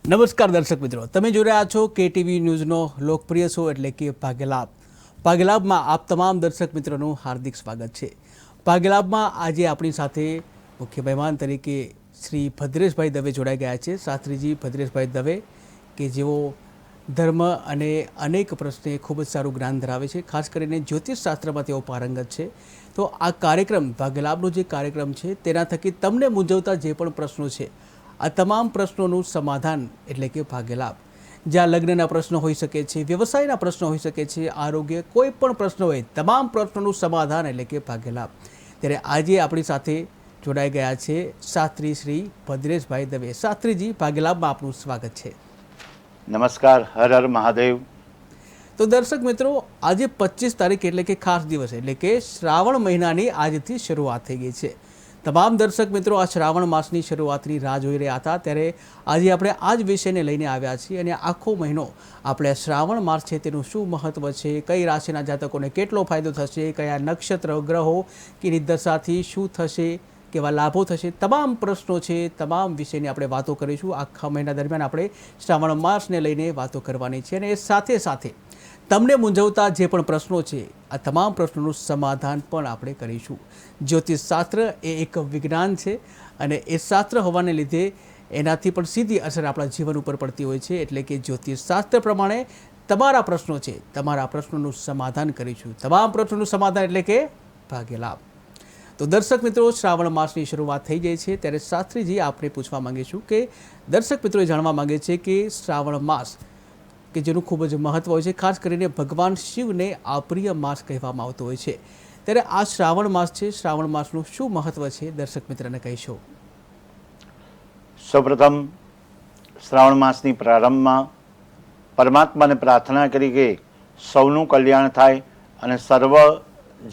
નમસ્કાર દર્શક મિત્રો, તમે જોઈ રહ્યા છો KTV ન્યૂઝનો લોકપ્રિય શો એટલે કે ભાગ્યલાભ. ભાગ્યલાભમાં આપ તમામ દર્શક મિત્રોનું હાર્દિક સ્વાગત છે. ભાગ્યલાભમાં આજે આપણી સાથે મુખ્ય મહેમાન તરીકે શ્રી ભદ્રેશભાઈ દવે જોડાઈ ગયા છે. શાસ્ત્રીજી ભદ્રેશભાઈ દવે કે જેઓ ધર્મ અને અનેક પ્રશ્ને ખૂબ જ સારું જ્ઞાન ધરાવે છે. ખાસ કરીને જ્યોતિષ શાસ્ત્રમાં તેઓ પારંગત છે. તો આ કાર્યક્રમ ભાગ્યલાભનો જે કાર્યક્રમ છે તેના થકી તમને મૂંઝવતા જે પણ પ્રશ્નો છે આ તમામ પ્રશ્નોનું સમાધાન એટલે કે ભાગ્યલાભ. જ્યાં લગ્નના પ્રશ્નો હોઈ શકે છે, વ્યવસાયના પ્રશ્નો હોઈ શકે છે, આરોગ્ય, કોઈ પણ પ્રશ્ન હોય તમામ પ્રશ્નોનું સમાધાન એટલે કે ભાગ્યલાભ. ત્યારે આજે આપણી સાથે જોડાઈ ગયા છે શાસ્ત્રી શ્રી ભદ્રેશભાઈ દવે. શાસ્ત્રીજી, ભાગ્યલાભમાં આપનું સ્વાગત છે. નમસ્કાર. હર હર મહાદેવ. તો દર્શક મિત્રો, આજે 25 તારીખ એટલે કે ખાસ દિવસ એટલે કે શ્રાવણ મહિનાની આજથી શરૂઆત થઈ ગઈ છે. તમામ દર્શક મિત્રો આ શ્રાવણ માસની શરૂઆતની રાહ જોઈ રહ્યા હતા, ત્યારે આજે આપણે આ જ વિષયને લઈને આવ્યા છીએ. અને આખો મહિનો આપણે શ્રાવણ માસ છે તેનું શું મહત્ત્વ છે, કઈ રાશિના જાતકોને કેટલો ફાયદો થશે, કયા નક્ષત્ર ગ્રહો કે દશાથી શું થશે, કેવા લાભો થશે, તમામ પ્રશ્નો છે, તમામ વિષયની આપણે વાતો કરીશું. આખા મહિના દરમિયાન આપણે શ્રાવણ માસને લઈને વાતો કરવાની છે. અને એ સાથે સાથે તમને મૂંઝવતા જે પણ પ્રશ્નો છે આ તમામ પ્રશ્નોનું સમાધાન પણ આપણે કરીશું. જ્યોતિષ શાસ્ત્ર એ એક વિજ્ઞાન છે અને એ શાસ્ત્ર હોવાને લીધે એનાથી પણ સીધી અસર આપણા જીવન ઉપર પડતી હોય છે. એટલે કે જ્યોતિષ શાસ્ત્ર પ્રમાણે તમારા પ્રશ્નો છે, તમારા પ્રશ્નોનું સમાધાન કરીશું. તમામ પ્રશ્નોનું સમાધાન એટલે કે ભાગ્યલાભ. તો દર્શક મિત્રો, શ્રાવણ માસની શરૂઆત થઈ જાય છે, ત્યારે શાસ્ત્રીજી આપણે પૂછવા માંગીશું કે દર્શક મિત્રોએ જાણવા માંગે છે કે શ્રાવણ માસ કે જેનું ખૂબ જ મહત્ત્વ હોય છે, ખાસ કરીને ભગવાન શિવને આ પ્રિય માસ કહેવામાં આવતો હોય છે. ત્યારે આ શ્રાવણ માસ છે, શ્રાવણ માસનું શું મહત્ત્વ છે દર્શક મિત્રને કહીશો? સૌપ્રથમ શ્રાવણ માસની પ્રારંભમાં પરમાત્માને પ્રાર્થના કરી કે સૌનું કલ્યાણ થાય અને સર્વ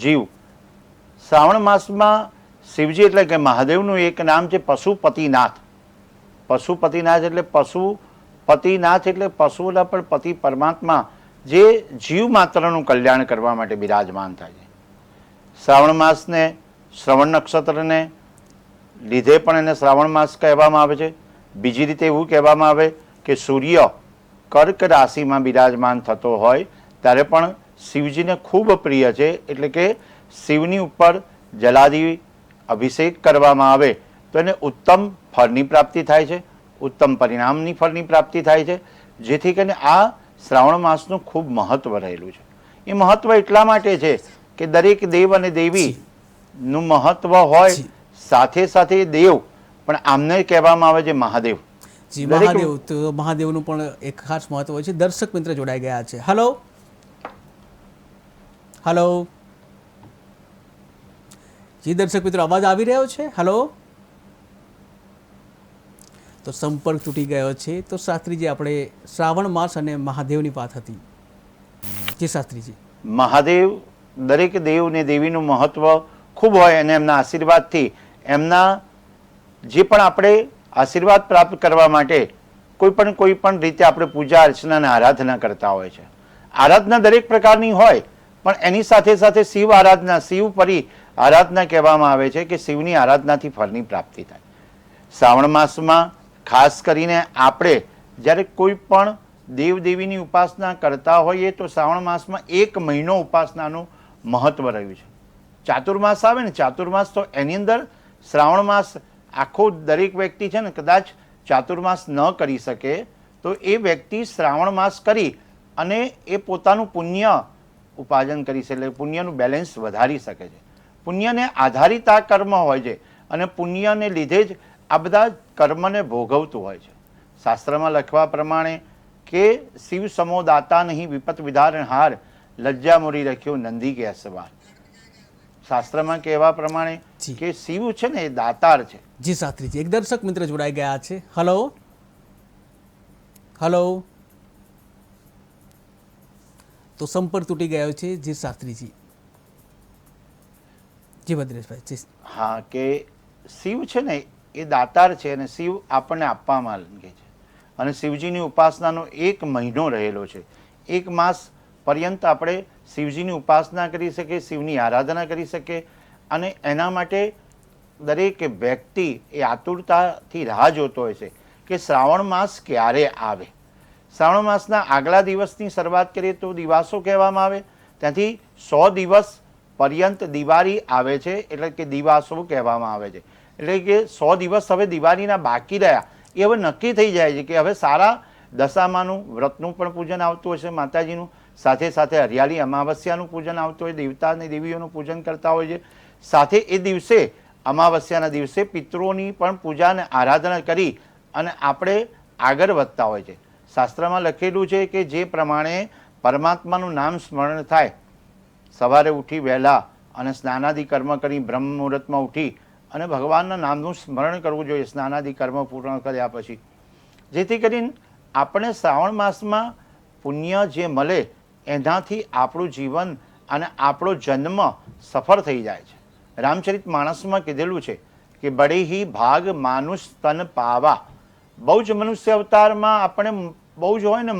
જીવ. શ્રાવણ માસમાં શિવજી એટલે કે મહાદેવનું એક નામ છે પશુપતિનાથ. પશુપતિનાથ એટલે પતિનાથ એટલે પશુઓના પણ પતિ પરમાત્મા, જે જીવ માત્રનું કલ્યાણ કરવા માટે બિરાજમાન થાય છે. શ્રાવણ માસને શ્રવણ નક્ષત્રને લીધે પણ એને શ્રાવણ માસ કહેવામાં આવે છે. બીજી રીતે એવું કહેવામાં આવે કે સૂર્ય કર્ક રાશિમાં બિરાજમાન થતો હોય ત્યારે પણ શિવજીને ખૂબ પ્રિય છે. એટલે કે શિવની ઉપર જલાદી અભિષેક કરવામાં આવે તો એને ઉત્તમ ફળની પ્રાપ્તિ થાય છે, ઉત્તમ પરિણામની ફળની પ્રાપ્તિ થાય છે. જેથી કરીને આ શ્રાવણ માસનું ખૂબ મહત્વ રહેલું છે. એ મહત્વ એટલા માટે છે કે દરેક દેવ અને દેવીનું મહત્વ હોય, સાથે સાથે દેવ પણ આમને કહેવામાં આવે છે મહાદેવ. જી, મહાદેવ. તો મહાદેવનું પણ એક ખાસ મહત્વ હોય છે. દર્શક મિત્ર જોડાઈ ગયા છે. હલો હલો જી દર્શક મિત્રો, અવાજ આવી રહ્યો છે? હલો. તો સંપર્ક તૂટી ગયો છે. તો શાસ્ત્રીજી, આપણે શ્રાવણ માસ અને મહાદેવની વાત હતી. જી શાસ્ત્રીજી. મહાદેવ, દરેક દેવ ને દેવીનું મહત્વ ખૂબ હોય અને એમના આશીર્વાદથી એમના જે પણ આપણે આશીર્વાદ પ્રાપ્ત કરવા માટે કોઈ પણ રીતે આપણે પૂજા અર્ચના અને આરાધના કરતા હોય છે. આરાધના દરેક પ્રકારની હોય, પણ એની સાથે સાથે શિવ આરાધના, શિવ પરી આરાધના કહેવામાં આવે છે કે શિવની આરાધનાથી ફળની પ્રાપ્તિ થાય. શ્રાવણ માસમાં ખાસ કરીને આપણે જ્યારે કોઈ પણ દેવદેવીની ઉપાસના કરતા હોઈએ તો શ્રાવણ માસમાં 1 મહિનો ઉપાસનાનું મહત્વ રહ્યું છે. ચાતુર્માસ આવે ને, ચાતુર્માસ, તો એની અંદર શ્રાવણ માસ આખો દરેક વ્યક્તિ છે ને કદાચ ચાતુર્માસ ન કરી શકે તો એ વ્યક્તિ શ્રાવણ માસ કરી અને એ પોતાનું પુણ્ય ઉપાર્જન કરી શકે, એટલે પુણ્યનું બેલેન્સ વધારી શકે છે. પુણ્યને આધારિત આ કર્મ હોય છે અને પુણ્યને લીધે જ આ બધા કર્મને ભોગવતું હોય છે. શાસ્ત્રમાં લખવા પ્રમાણે કે શિવ સમો દાતા નહીં વિપત વિધારણ હાર, લજ્જા મોરી રખ્યો નંદી કે અસવાર. શાસ્ત્રમાં કહેવા પ્રમાણે કે શિવ છે ને એ દાતાર છે. જી શાસ્ત્રીજી, એક દર્શક મિત્ર જોડાઈ ગયા છે. Hello hello. તો સંપર્ક તૂટી ગયો છે. જી શાસ્ત્રીજી. જી ભદ્રેશભાઈ. હા, કે શિવ છે ને એ દાતાર છે અને શિવ આપણને આપવામાં માંગે છે. અને શિવજીની ઉપાસનાનો 1 મહિનો રહેલો છે. 1 માસ પર્યંત આપણે શિવજીની ઉપાસના કરી શકીએ, શિવની આરાધના કરી શકીએ. અને એના માટે દરેક વ્યક્તિ એ આતુરતાથી રાહ જોતો હોય છે કે શ્રાવણ માસ ક્યારે આવે. શ્રાવણ માસના આગલા દિવસની શરૂઆત કરીએ તો દિવાસો કહેવામાં આવે, ત્યાંથી 100 દિવસ પર્યંત દિવાળી આવે છે, એટલે કે દિવાસો કહેવામાં આવે છે. એટલે કે 100 દિવસ હવે દિવાળીના બાકી રહ્યા એ હવે નક્કી થઈ જાય છે કે હવે સારા દશામાનું વ્રતનું પણ પૂજન આવતું હશે માતાજીનું, સાથે સાથે હરિયાળી અમાવસ્યાનું પૂજન આવતું હોય, દેવતા અને દેવીઓનું પૂજન કરતા હોય છે. સાથે એ દિવસે અમાવસ્યાના દિવસે પિતૃઓની પણ પૂજા અને આરાધના કરી અને આપણે આગળ વધતા હોય છે. શાસ્ત્રમાં લખેલું છે કે જે પ્રમાણે પરમાત્માનું નામ સ્મરણ થાય, સવારે ઉઠી વહેલા અને સ્નાનાદિ કર્મ કરી બ્રહ્મ મુહૂર્તમાં ઉઠી અને ભગવાનના નામનું સ્મરણ કરવું જોઈએ સ્નાનાદિ કર્મ પૂર્ણ કર્યા પછી, જેથી કરીને આપણે શ્રાવણ માસમાં પુણ્ય જે મળે એનાથી આપણું જીવન અને આપણો જન્મ સફળ થઈ જાય છે. રામચરિત માનસમાં કીધેલું છે કે બડે હી ભાગ માનુષ તન પાવા. બહુ જ મનુષ્ય અવતારમાં આપણે બહુ જ હોય ને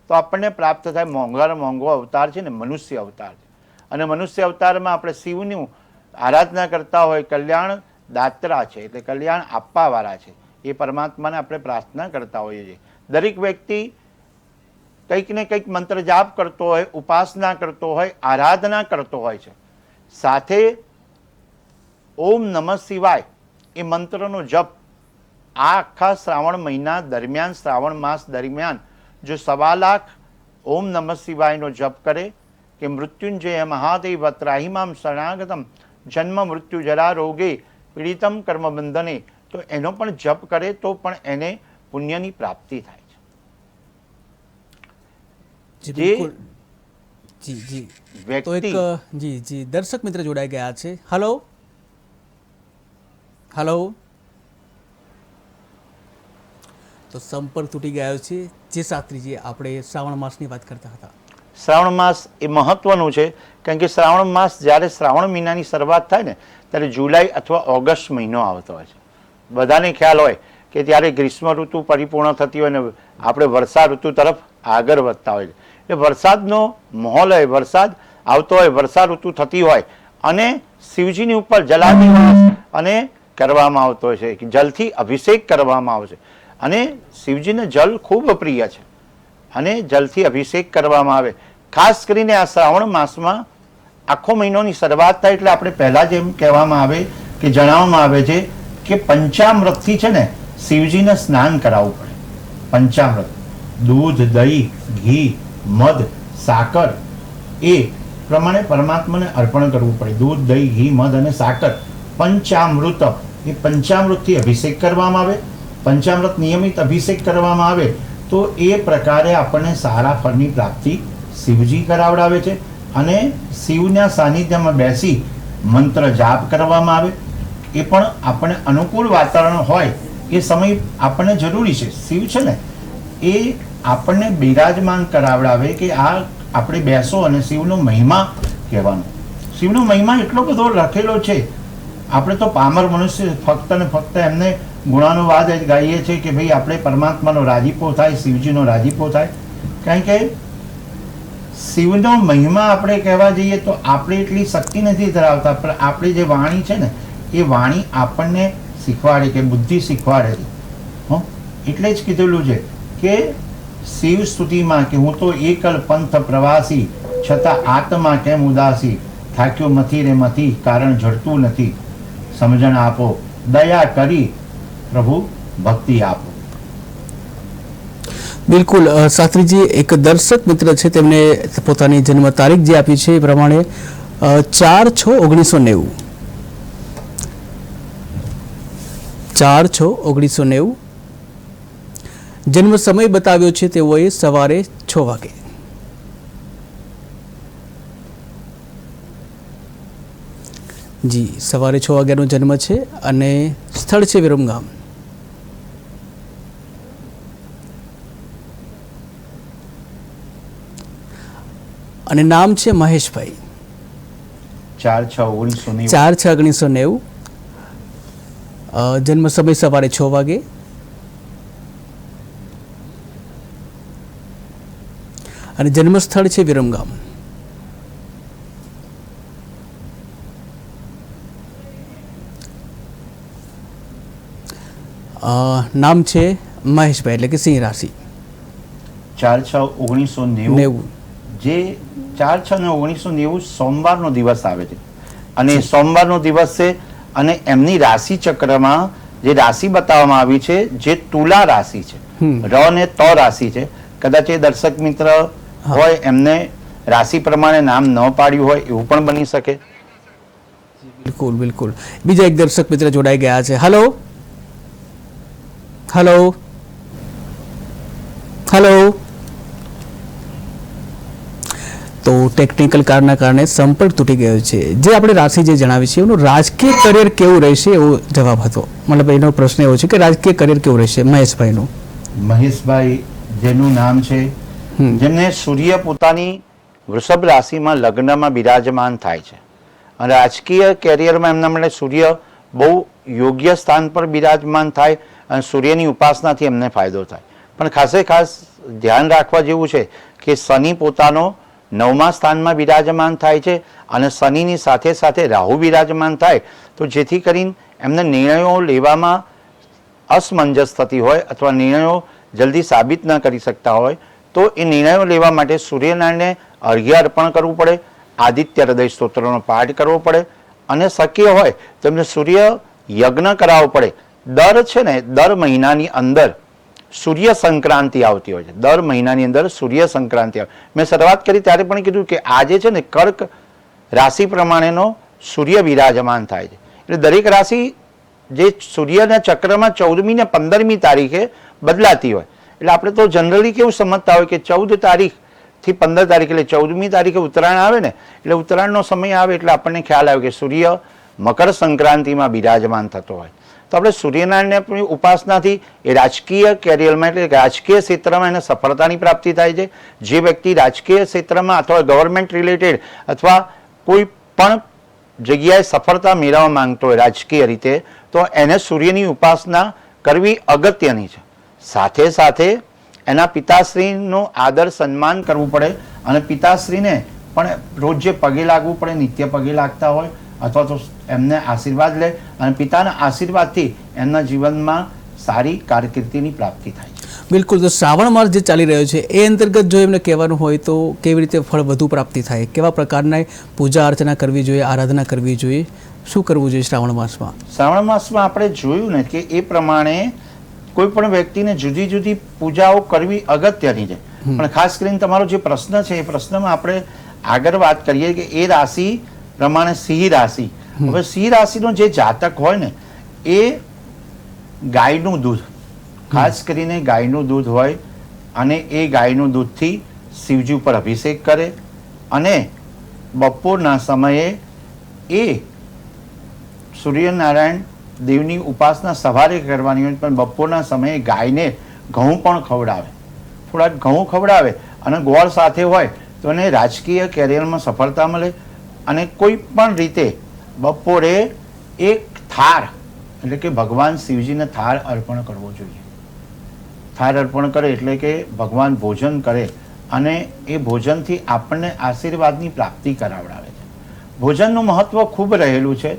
તો આપણને પ્રાપ્ત થાય મોંઘો અવતાર છે ને મનુષ્ય અવતાર છે. અને મનુષ્ય અવતારમાં આપણે શિવનું આરાધના કરતા હોય, કલ્યાણ દાત્રા છે એટલે કલ્યાણ આપવાવાળા છે, એ પરમાત્માને આપણે પ્રાર્થના કરતા હોઈએ છીએ. દરેક વ્યક્તિ કંઈક ને કંઈક મંત્ર જાપ કરતો હોય, ઉપાસના કરતો હોય, આરાધના કરતો હોય છે. સાથે ઓમ નમઃ શિવાય એ મંત્રનો જપ આ આખા શ્રાવણ મહિના દરમિયાન, શ્રાવણ માસ દરમિયાન જો 1.25 લાખ ઓમ નમઃ શિવાયનો જપ કરે કે મૃત્યુંજય મહાદેવ ત્રાહિમામ શરણાગતમ જન્મ મૃત્યુ જરા રોગે પીડિતમ કર્મ બંધને, તો એનો પણ જપ કરે તો પણ એને પુણ્યની પ્રાપ્તિ થાય છે. જી બિલકુલ. જી જી તો એક જી દર્શક મિત્ર જોડાઈ ગયા છે. Hello hello. તો સંપર્ક તૂટી ગયો છે. જે શાસ્ત્રીજી આપણે શ્રાવણ માસની વાત કરતા હતા. શ્રાવણ માસ એ મહત્વનું છે, કારણ કે શ્રાવણ માસ જ્યારે શ્રાવણ મહિનાની શરૂઆત થાય ને ત્યારે જુલાઈ અથવા ઓગસ્ટ મહિનો આવતો હોય છે. બધાને ખ્યાલ હોય કે ત્યારે ગ્રીષ્મ ઋતુ પરિપૂર્ણ થતી હોય ને આપણે વર્ષા ઋતુ તરફ આગળ વધતા હોય છે. એટલે વરસાદનો માહોલ હોય, વરસાદ આવતો હોય, વર્ષા ઋતુ થતી હોય અને શિવજીની ઉપર જલાભિષેક અને કરવામાં આવતો હોય છે, જલથી અભિષેક કરવામાં આવે છે. અને શિવજીને જલ ખૂબ પ્રિય છે અને જલથી અભિષેક કરવામાં આવે. ખાસ કરીને આ શ્રાવણ માસમાં આખો મહિનોની શરૂઆત થાય એટલે આપણે પહેલાં જેમ કહેવામાં આવે કે જણાવવામાં આવે છે કે પંચામૃતથી છે ને શિવજીને સ્નાન કરાવવું પડે. પંચામૃત દૂધ, દહીં, ઘી, મધ, સાકર એ પ્રમાણે પરમાત્માને અર્પણ કરવું પડે. દૂધ, દહીં, ઘી, મધ અને સાકર પંચામૃત, એ પંચામૃતથી અભિષેક કરવામાં આવે. પંચામૃત નિયમિત અભિષેક કરવામાં આવે તો એ પ્રકારે આપણને સારા ફળની પ્રાપ્તિ શિવજી કરાવડાવે છે. અને શિવના સાનિધ્યમાં બેસી મંત્ર જાપ કરવામાં આવે. એ પણ આપણને અનુકૂળ વાતાવરણ હોય એ સમય આપણને જરૂરી છે. શિવ છે ને એ આપણને બિરાજમાન કરાવડાવે કે આ આપણે બેસો અને શિવનો મહિમા કહેવાનો. શિવનો મહિમા એટલો બધો લખેલો છે. આપણે તો પામર મનુષ્ય ફક્ત ને ફક્ત એમને ગુણાનુવાદ જ ગાઈએ છીએ કે ભાઈ આપણે પરમાત્માનો રાજીપો થાય, શિવજીનો રાજીપો થાય. કારણ કે શિવનો મહિમા આપણે કહેવા જઈએ તો આપણે એટલી શક્તિ નથી ધરાવતા, પણ આપણી જે વાણી છે ને એ વાણી આપણને શીખવાડે કે બુદ્ધિ શીખવાડે છે. એટલે જ કીધેલું છે કે શિવ સ્તુતિમાં કે હું તો એકલ પંથ પ્રવાસી, છતાં આત્મા કેમ ઉદાસી, થાક્યો મથી રે મથી, કારણ જડતું નથી, સમજણ આપો, દયા કરી પ્રભુ ભક્તિ આપો. બિલકુલ શાસ્ત્રીજી, એક દર્શક મિત્ર છે તેમણે પોતાની જન્મ તારીખ જે આપી છે એ પ્રમાણે 4/6/1990 4/6/1990 જન્મ સમય બતાવ્યો છે તેઓએ સવારે 6 વાગે. જી સવારે 6 વાગ્યાનો જન્મ છે અને સ્થળ છે વિરમગામ. અને નામ છે મહેશભાઈ. 4/6/1990 જન્મ સમય સવારે 6 વાગે. અને જન્મ સ્થળ છે વિરમગામ. નામ છે મહેશભાઈ એટલે કે સિંહ રાશિ 4/6/1990 જે 4/6/1990 સોમવારનો દિવસ આવે છે અને સોમવારનો દિવસ છે અને એમની રાશિ ચક્રમાં જે રાશિ બતાવવામાં આવી છે જે તુલા રાશિ છે, ર ને ત રાશિ છે. કદાચ એ દર્શક મિત્ર હોય એમને રાશિ પ્રમાણે નામ ન પાડ્યું હોય એવું પણ બની શકે. બિલકુલ બિલકુલ. બીજા એક દર્શક મિત્ર જોડાઈ ગયા છે. Hello hello hello. તો ટેકનિકલ કારના કારણે સંપર્ક તૂટી ગયો છે. જે આપણે રાશિ જે જણાવી છે એનું રાજકીય કરિયર કેવું રહેશે એવો જવાબ હતો. મતલબ એનો પ્રશ્ન એવો છે કે રાજકીય કરિયર કેવું રહેશે મહેશભાઈનું. મહેશભાઈ જેનું નામ છે, જેમને સૂર્ય પોતાની વૃષભ રાશિમાં લગ્નમાં બિરાજમાન થાય છે અને રાજકીય કેરિયરમાં એમના માટે સૂર્ય બહુ યોગ્ય સ્થાન પર બિરાજમાન થાય અને સૂર્યની ઉપાસનાથી એમને ફાયદો થાય. પણ ખાસે ખાસ ધ્યાન રાખવા જેવું છે કે શનિ પોતાનો 9મા સ્થાનમાં બિરાજમાન થાય છે અને શનિની સાથે સાથે રાહુ બિરાજમાન થાય તો જેથી કરીને એમને નિર્ણયો લેવામાં અસમંજસ થતી હોય અથવા નિર્ણયો જલ્દી સાબિત ન કરી શકતા હોય તો એ નિર્ણયો લેવા માટે સૂર્યનારાયણને અર્ઘ્ય અર્પણ કરવું પડે, આદિત્ય હૃદય સ્તોત્રનો પાઠ કરવો પડે અને શક્ય હોય તો એમને સૂર્ય યજ્ઞ કરાવવો પડે. દર મહિનાની અંદર સૂર્ય સંક્રાંતિ આવતી હોય છે. દર મહિનાની અંદર સૂર્ય સંક્રાંતિ આવે. મેં શરૂઆત કરી ત્યારે પણ કીધું કે આજે છે ને કર્ક રાશિ પ્રમાણેનો સૂર્ય વિરાજમાન થાય છે. એટલે દરેક રાશિ જે સૂર્યના ચક્રમાં 14મી ને 15મી તારીખે બદલાતી હોય. એટલે આપણે તો જનરલી કેવું સમજતા હોય કે 14 તારીખથી 15 તારીખ એટલે 14મી તારીખે ઉત્તરાયણ આવે ને એટલે ઉત્તરાયણનો સમય આવે એટલે આપણને ખ્યાલ આવે કે સૂર્ય મકર સંક્રાંતિમાં બિરાજમાન થતો હોય. તો આપણે સૂર્યનારાયણની ઉપાસનાથી એ રાજકીય કેરિયરમાં એટલે રાજકીય ક્ષેત્રમાં એને સફળતાની પ્રાપ્તિ થાય છે. જે વ્યક્તિ રાજકીય ક્ષેત્રમાં અથવા ગવર્મેન્ટ રિલેટેડ અથવા કોઈ પણ જગ્યાએ સફળતા મેળવવા માંગતો હોય રાજકીય રીતે તો એને સૂર્યની ઉપાસના કરવી અગત્યની છે. સાથે સાથે એના પિતાશ્રીનો આદર સન્માન કરવું પડે અને પિતાશ્રીને પણ રોજ જે પગે લાગવું પડે, નિત્ય પગે લાગતા હોય અથવા તો એમને આશીર્વાદ લે અને પિતાના આશીર્વાદથી એમના જીવનમાં સારી કારકિર્દીની પ્રાપ્તિ થાય છે. બિલકુલ. તો શ્રાવણ માસ જે ચાલી રહ્યો છે એ અંતર્ગત જો એમને કહેવાનું હોય તો કેવી રીતે ફળ વધુ પ્રાપ્તિ થાય, કેવા પ્રકારના પૂજા અર્ચના કરવી જોઈએ, આરાધના કરવી જોઈએ, શું કરવું જોઈએ શ્રાવણ માસમાં? શ્રાવણ માસમાં આપણે જોયું ને કે એ પ્રમાણે કોઈ પણ વ્યક્તિને જુદી જુદી પૂજાઓ કરવી અગત્યની છે. પણ ખાસ કરીને તમારો જે પ્રશ્ન છે એ પ્રશ્નમાં આપણે આગળ વાત કરીએ કે એ રાશિ પ્રમાણે સિંહ રાશિ. હવે સિંહ રાશિનો જે જાતક હોય ને એ ગાયનું દૂધ, ખાસ કરીને ગાયનું દૂધ હોય અને એ ગાયનું દૂધથી શિવજી ઉપર અભિષેક કરે અને બપોરના સમયે એ સૂર્યનારાયણ દેવની ઉપાસના સવારે કરવાની હોય પણ બપોરના સમયે ગાયને ઘઉં પણ ખવડાવે, થોડાક ઘઉં ખવડાવે અને ગોળ સાથે હોય તો એને રાજકીય કેરિયરમાં સફળતા મળે. અને કોઈ પણ રીતે બપોરે એક થાળ એટલે કે ભગવાન શિવજીને થાળ અર્પણ કરવો જોઈએ. થાળ અર્પણ કરે એટલે કે ભગવાન ભોજન કરે અને એ ભોજનથી આપણને આશીર્વાદની પ્રાપ્તિ કરાવડાવે છે. ભોજનનું મહત્વ ખૂબ રહેલું છે.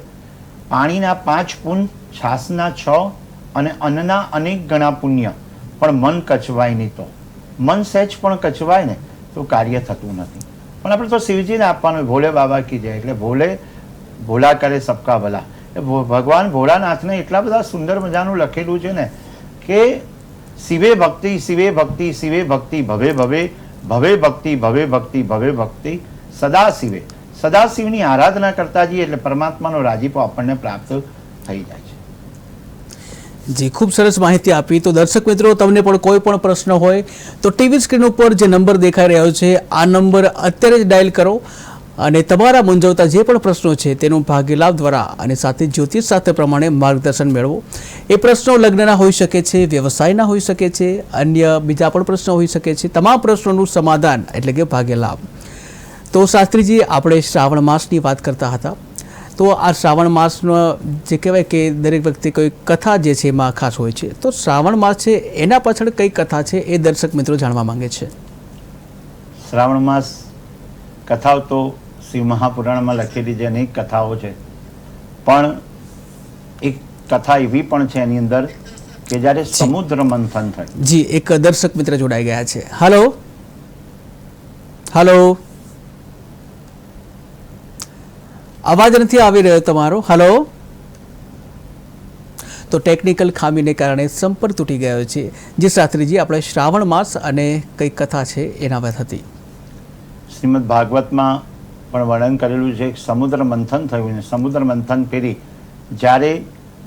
પાણીના 5 પુણ્ય, છાસના 6 અને અન્નના અનેક ગણા પુણ્ય, પણ મન કચવાય નહીં તો મન સહેજ પણ કચવાય ને તો કાર્ય થતું નથી. પણ આપણે તો શિવજીને આપવાનું ભોલે બાબા કી જય એટલે ભોલા કરે સબકા ભલા. ભગવાન ભોળાનાથને એટલા બધા સુંદર મજાનું લખેલું છે ને કે શિવે ભક્તિ શિવે ભક્તિ શિવે ભક્તિ ભવે ભવે ભવે ભક્તિ ભવે ભક્તિ ભવે ભક્તિ સદા શિવે. સદાશિવની આરાધના કરતા જઈએ એટલે પરમાત્માનો રાજીપો આપણને પ્રાપ્ત થઈ જાય છે. જી, ખૂબ સરસ માહિતી આપી. તો દર્શક મિત્રો, તમને પણ કોઈ પણ પ્રશ્ન હોય તો ટીવી સ્ક્રીન ઉપર જે નંબર દેખાઈ રહ્યો છે આ નંબર અત્યારે જ ડાયલ કરો અને તમારા મૂંઝવતા જે પણ પ્રશ્નો છે તેનું ભાગ્ય લાભ દ્વારા અને સાથે જ્યોતિષ શાસ્ત્ર પ્રમાણે માર્ગદર્શન મેળવો. એ પ્રશ્નો લગ્નના હોઈ શકે છે, વ્યવસાયના હોઈ શકે છે, અન્ય બીજા પણ પ્રશ્નો હોઈ શકે છે. તમામ પ્રશ્નોનું સમાધાન એટલે કે ભાગ્ય લાભ. તો શાસ્ત્રીજી, આપણે શ્રાવણ માસની વાત કરતા હતા. તો આ શ્રાવણ માસનો જે કહેવાય કે દરેક વ્યક્તિ કોઈ કથા જે છે એમાં ખાસ હોય છે. તો શ્રાવણ માસ છે એના પાછળ કઈ કથા છે એ દર્શક મિત્રો જાણવા માંગે છે. શ્રાવણ માસ કથાઓ તો શિવ મહાપુરાણમાં લખેલી જે અનેક કથાઓ છે, પણ એક કથા એવી પણ છે એની અંદર કે જ્યારે સમુદ્ર મંથન થયું. જી એક દર્શક મિત્ર જોડાઈ ગયા છે. હલો હલો, અવાજ નથી આવી રહ્યો તમારો. હલો, તો ટેકનિકલ ખામીને કારણે સંપર્ક તૂટી ગયો છે. જે શાસ્ત્રીજી, આપણે શ્રાવણ માસ અને કઈ કથા છે એના વાત હતી. શ્રીમદ ભાગવતમાં પણ વર્ણન કરેલું છે. સમુદ્ર મંથન થયું ને સમુદ્ર મંથન ફેરી જ્યારે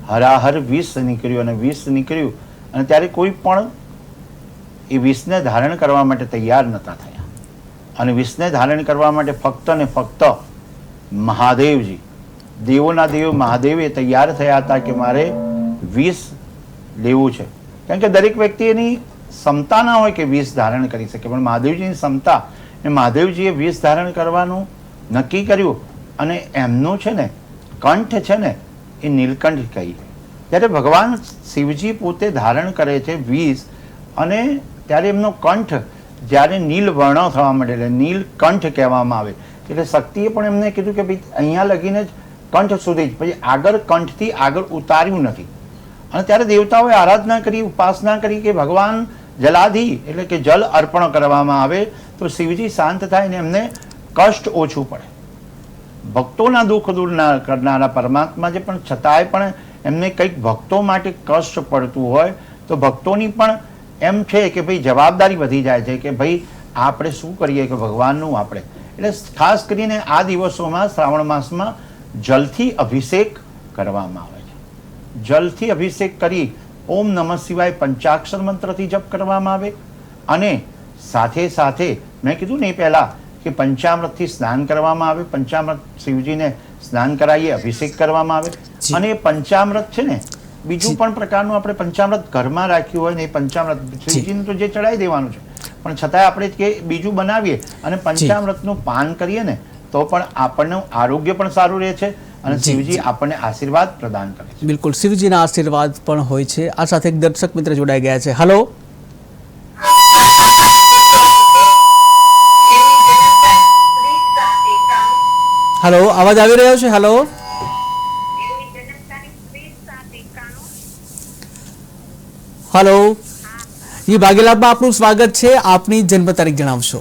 હરાહર વિષ નીકળ્યું અને વિષ નીકળ્યું અને ત્યારે કોઈ પણ એ વિષને ધારણ કરવા માટે તૈયાર નહોતા થયા. અને વિષને ધારણ કરવા માટે ફક્ત ને ફક્ત મહાદેવજી, દેવોના દેવ મહાદેવ એ તૈયાર થયા હતા કે મારે વિષ લેવું છે. કારણ કે દરેક વ્યક્તિ એની ક્ષમતા ના હોય કે વિષ ધારણ કરી શકે, પણ મહાદેવજીની ક્ષમતા એ મહાદેવજીએ વિષ ધારણ કરવાનું નક્કી કર્યું. અને એમનું છે ને કંઠ છે ને એ નીલકંઠ કહી. ત્યારે ભગવાન શિવજી પોતે ધારણ કરે છે વિષ, અને ત્યારે એમનો કંઠ જ્યારે નીલ વર્ણ થવા માંડે એટલે નીલકંઠ કહેવામાં આવે. એટલે શક્તિએ પણ એમને કીધું કે ભાઈ અહીંયા લગીને જ કંઠ સુધી જ, પછી આગળ કંઠથી આગળ ઉતાર્યું નથી. અને ત્યારે દેવતાઓએ આરાધના કરી, ઉપાસના કરી કે ભગવાન જલાધી એટલે કે જલ અર્પણ કરવામાં આવે તો શિવજી શાંત થાય ને એમને કષ્ટ ઓછું પડે. ભક્તોના દુઃખ દૂર કરનારા પરમાત્મા છે, પણ છતાંય પણ એમને કંઈક ભક્તો માટે કષ્ટ પડતું હોય તો ભક્તોની પણ એમ છે કે ભાઈ જવાબદારી વધી જાય છે કે ભાઈ આપણે શું કરીએ કે ભગવાનનું આપણે. એટલે ખાસ કરીને આ દિવસોમાં શ્રાવણ માસમાં જલથી અભિષેક કરવામાં આવે છે. જલથી અભિષેક કરી ઓમ નમઃ શિવાય પંચાક્ષર મંત્રથી જપ કરવામાં આવે. અને સાથે સાથે મેં કીધું નહીં પહેલાં કે પંચામૃતથી સ્નાન કરવામાં આવે. પંચામૃત શિવજીને સ્નાન કરાવીએ, અભિષેક કરવામાં આવે. અને એ પંચામૃત છે ને બીજું પણ પ્રકારનું આપણે પંચામૃત ઘરમાં રાખ્યું હોય ને એ પંચામૃત શિવજીને તો જે ચડાવી દેવાનું છે, પણ છતાંય આપણે કે બીજું બનાવીએ અને પંચામૃતનું પાન કરીએ ને તો પણ આપણને આરોગ્ય પણ સારું રહે છે અને શિવજી આપણને આશીર્વાદ પ્રદાન કરે છે. બિલકુલ, શિવજીના આશીર્વાદ પણ હોય છે. આ સાથે એક દર્શક મિત્ર જોડાઈ ગયા છે. હલો હલો, અવાજ આવી રહ્યો છે? હલો હલો, જી ભાગ્યલાભમાં આપનું સ્વાગત છે. આપની જન્મ તારીખ જણાવશો?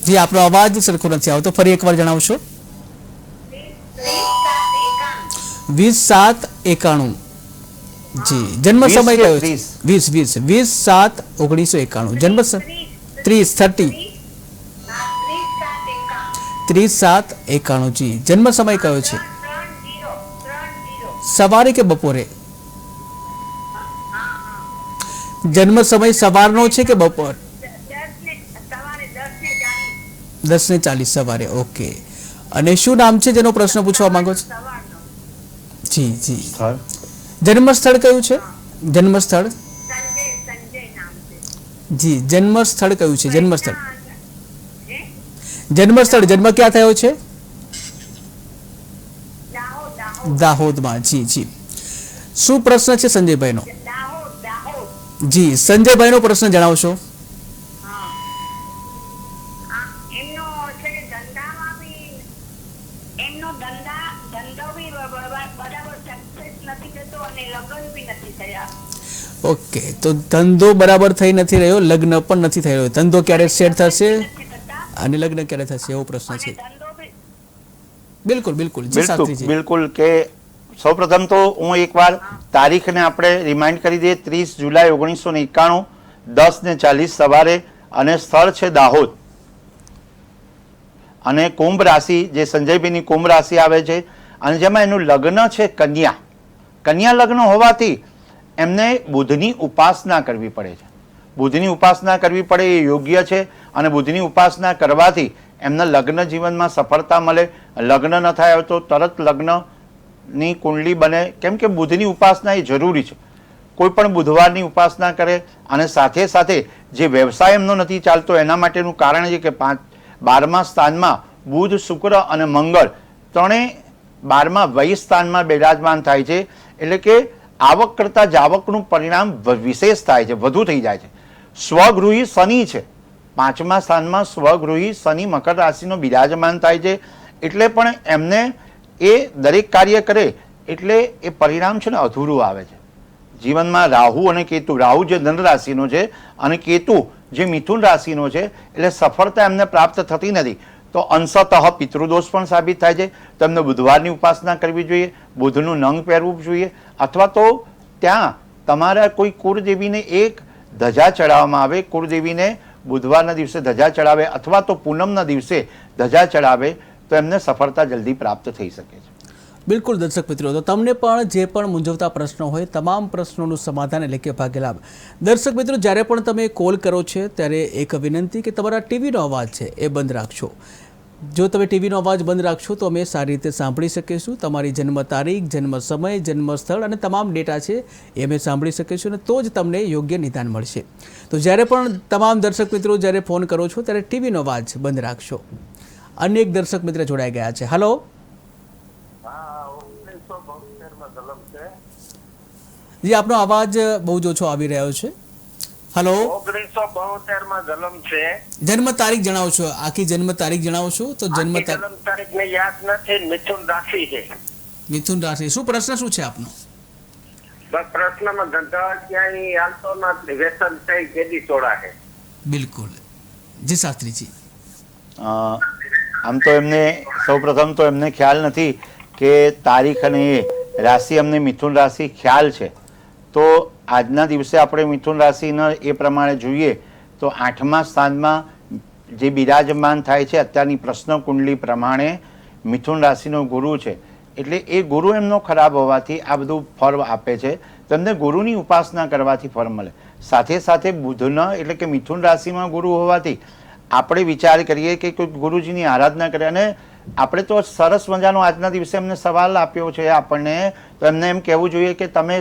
જી આપનો અવાજ સરખો નથી આવતો, ફરી એકવાર જણાવશો? 20/7/91. જી, જન્મ સમય કયો છે? 20/7/1991. જન્મ 30/7/91. જી, જન્મ સમય કયો છે? સવારે કે બપોરે? જન્મ સમય સવારનો છે કે બપોર? 10:40 સવારે. ઓકે. અને શું નામ છે જેનો પ્રશ્ન પૂછવા માંગો છો? જી જી. જન્મ સ્થળ કયું છે? જન્મ સ્થળ? જી, જન્મ સ્થળ કયું છે? જન્મ સ્થળ, જન્મ સ્થળ, જન્મ ક્યાં થયો છે? દાહોદમાં. જી જી. શું પ્રશ્ન છે સંજયભાઈનો? જી, સંજયભાઈનો પ્રશ્ન જણાવશો? ઓકે, તો ધંધો બરાબર થઈ નથી રહ્યો, લગ્ન પણ નથી થઈ રહ્યો. ધંધો ક્યારે સેટ થશે અને લગ્ન ક્યારે થશે એવો પ્રશ્ન છે. બિલકુલ બિલકુલ જી શાસ્ત્રીજી. બિલકુલ કે સૌપ્રથમ તો હું એકવાર તારીખને આપણે રિમાઇન્ડ કરી દઈએ. 30 જુલાઈ 1991, 10:40 સવારે, અને સ્થળ છે દાહોદ. અને કુંભ રાશિ, જે સંજયભાઈની કુંભ રાશિ આવે છે, અને જેમાં એનું લગ્ન છે કન્યા. કન્યા લગ્ન હોવાથી એમને બુધની ઉપાસના કરવી પડે છે. બુધની ઉપાસના કરવી પડે એ યોગ્ય છે. અને બુધની ઉપાસના કરવાથી એમના લગ્ન જીવનમાં સફળતા મળે. લગ્ન ન થાય તો તરત લગ્નની કુંડલી બને, કેમ કે બુધની ઉપાસના એ જરૂરી છે. કોઈ પણ બુધવારની ઉપાસના કરે. અને સાથે સાથે જે વ્યવસાય એમનો નથી ચાલતો એના માટેનું કારણ છે કે 12મા સ્થાનમાં બુધ, શુક્ર અને મંગળ ત્રણેય 12મા વય સ્થાનમાં બિરાજમાન થાય છે. એટલે કે આવક કરતાં જાવકનું પરિણામ વિશેષ થાય છે, વધુ થઈ જાય છે. સ્વગૃહી શનિ છે 5મા સ્થાનમાં, સ્વગૃહી શનિ મકર રાશિનો બિરાજમાન થાય છે. એટલે પણ એમને એ દરેક કાર્ય કરે એટલે એ પરિણામ છે ને અધૂરું આવે છે. જીવનમાં રાહુ અને કેતુ, રાહુ જે ધન રાશિનો છે અને કેતુ જે મિથુન રાશિનો છે, એટલે સફળતા એમને પ્રાપ્ત થતી નથી. તો અંશતઃ પિતૃદોષ પણ સાબિત થાય છે. તો એમને બુધવારની ઉપાસના કરવી જોઈએ, બુધનું નંગ પહેરવું જોઈએ, અથવા તો ત્યાં તમારા કોઈ કુળદેવીને એક ધજા ચડાવવામાં આવે, કુળદેવીને બુધવારના દિવસે ધજા ચડાવે અથવા તો પૂનમના દિવસે ધજા ચડાવે તો એમને સફળતા જલ્દી પ્રાપ્ત થઈ શકે છે. બિલકુલ દર્શક મિત્રો, તો તમને પણ જે પણ મૂંઝવતા પ્રશ્નો હોય તમામ પ્રશ્નોનું સમાધાન એટલે કે ભાગ્યલાભ. દર્શક મિત્રો, જ્યારે પણ તમે કોલ કરો છો ત્યારે એક વિનંતી કે તમારા ટીવીનો અવાજ છે એ બંધ રાખશો. જો તમે ટીવીનો અવાજ બંધ રાખશો તો અમે સારી રીતે સાંભળી શકીશું. તમારી જન્મ તારીખ, જન્મ સમય, જન્મ સ્થળ અને તમામ ડેટા છે એ અમે સાંભળી શકીશું અને તો જ તમને યોગ્ય નિદાન મળશે. તો જ્યારે પણ તમામ દર્શક મિત્રો જ્યારે ફોન કરો છો ત્યારે ટીવીનો અવાજ બંધ રાખશો. અન્ય એક દર્શક મિત્ર જોડાઈ ગયા છે. હલો. જી, આપનો અવાજ બહુ જ ઓછો આવી રહ્યો છે. હલો. 1972 માં જન્મ છે. જન્મ તારીખ જણાવશો, આખી જન્મ તારીખ જણાવશો તો જન્મ તારીખ ને યાદ નથી. મિથુન રાશિ છે. મિથુન રાશિ. શું પ્રશ્ન શું છે આપનો? બસ પ્રશ્નમાં ધંધા ક્યાંય હાલતો નથી, વ્યસન થઈ કેદી છોડા છે. બિલકુલ. જી શાસ્ત્રીજી. આમ તો એમને સૌપ્રથમ તો એમને ખ્યાલ નથી કે તારીખ અને એ રાશિ અમને મિથુન રાશિ ખ્યાલ છે. તો આજના દિવસે આપણે મિથુન રાશિના એ પ્રમાણે જોઈએ તો 8મા સ્થાનમાં જે બિરાજમાન થાય છે અત્યારની પ્રશ્ન કુંડલી પ્રમાણે મિથુન રાશિનો ગુરુ છે. એટલે એ ગુરુ એમનો ખરાબ હોવાથી આ બધું ફળ આપે છે. તમને ગુરુની ઉપાસના કરવાથી ફળ મળે. સાથે સાથે બુધના એટલે કે મિથુન રાશિમાં ગુરુ હોવાથી આપણે વિચાર કરીએ કે કોઈ ગુરુજીની આરાધના કરે. અને આપણે તો સરસ મજાનો આજના દિવસે એમને સવાલ આપ્યો છે આપણને, તો એમને એમ કહેવું જોઈએ કે તમે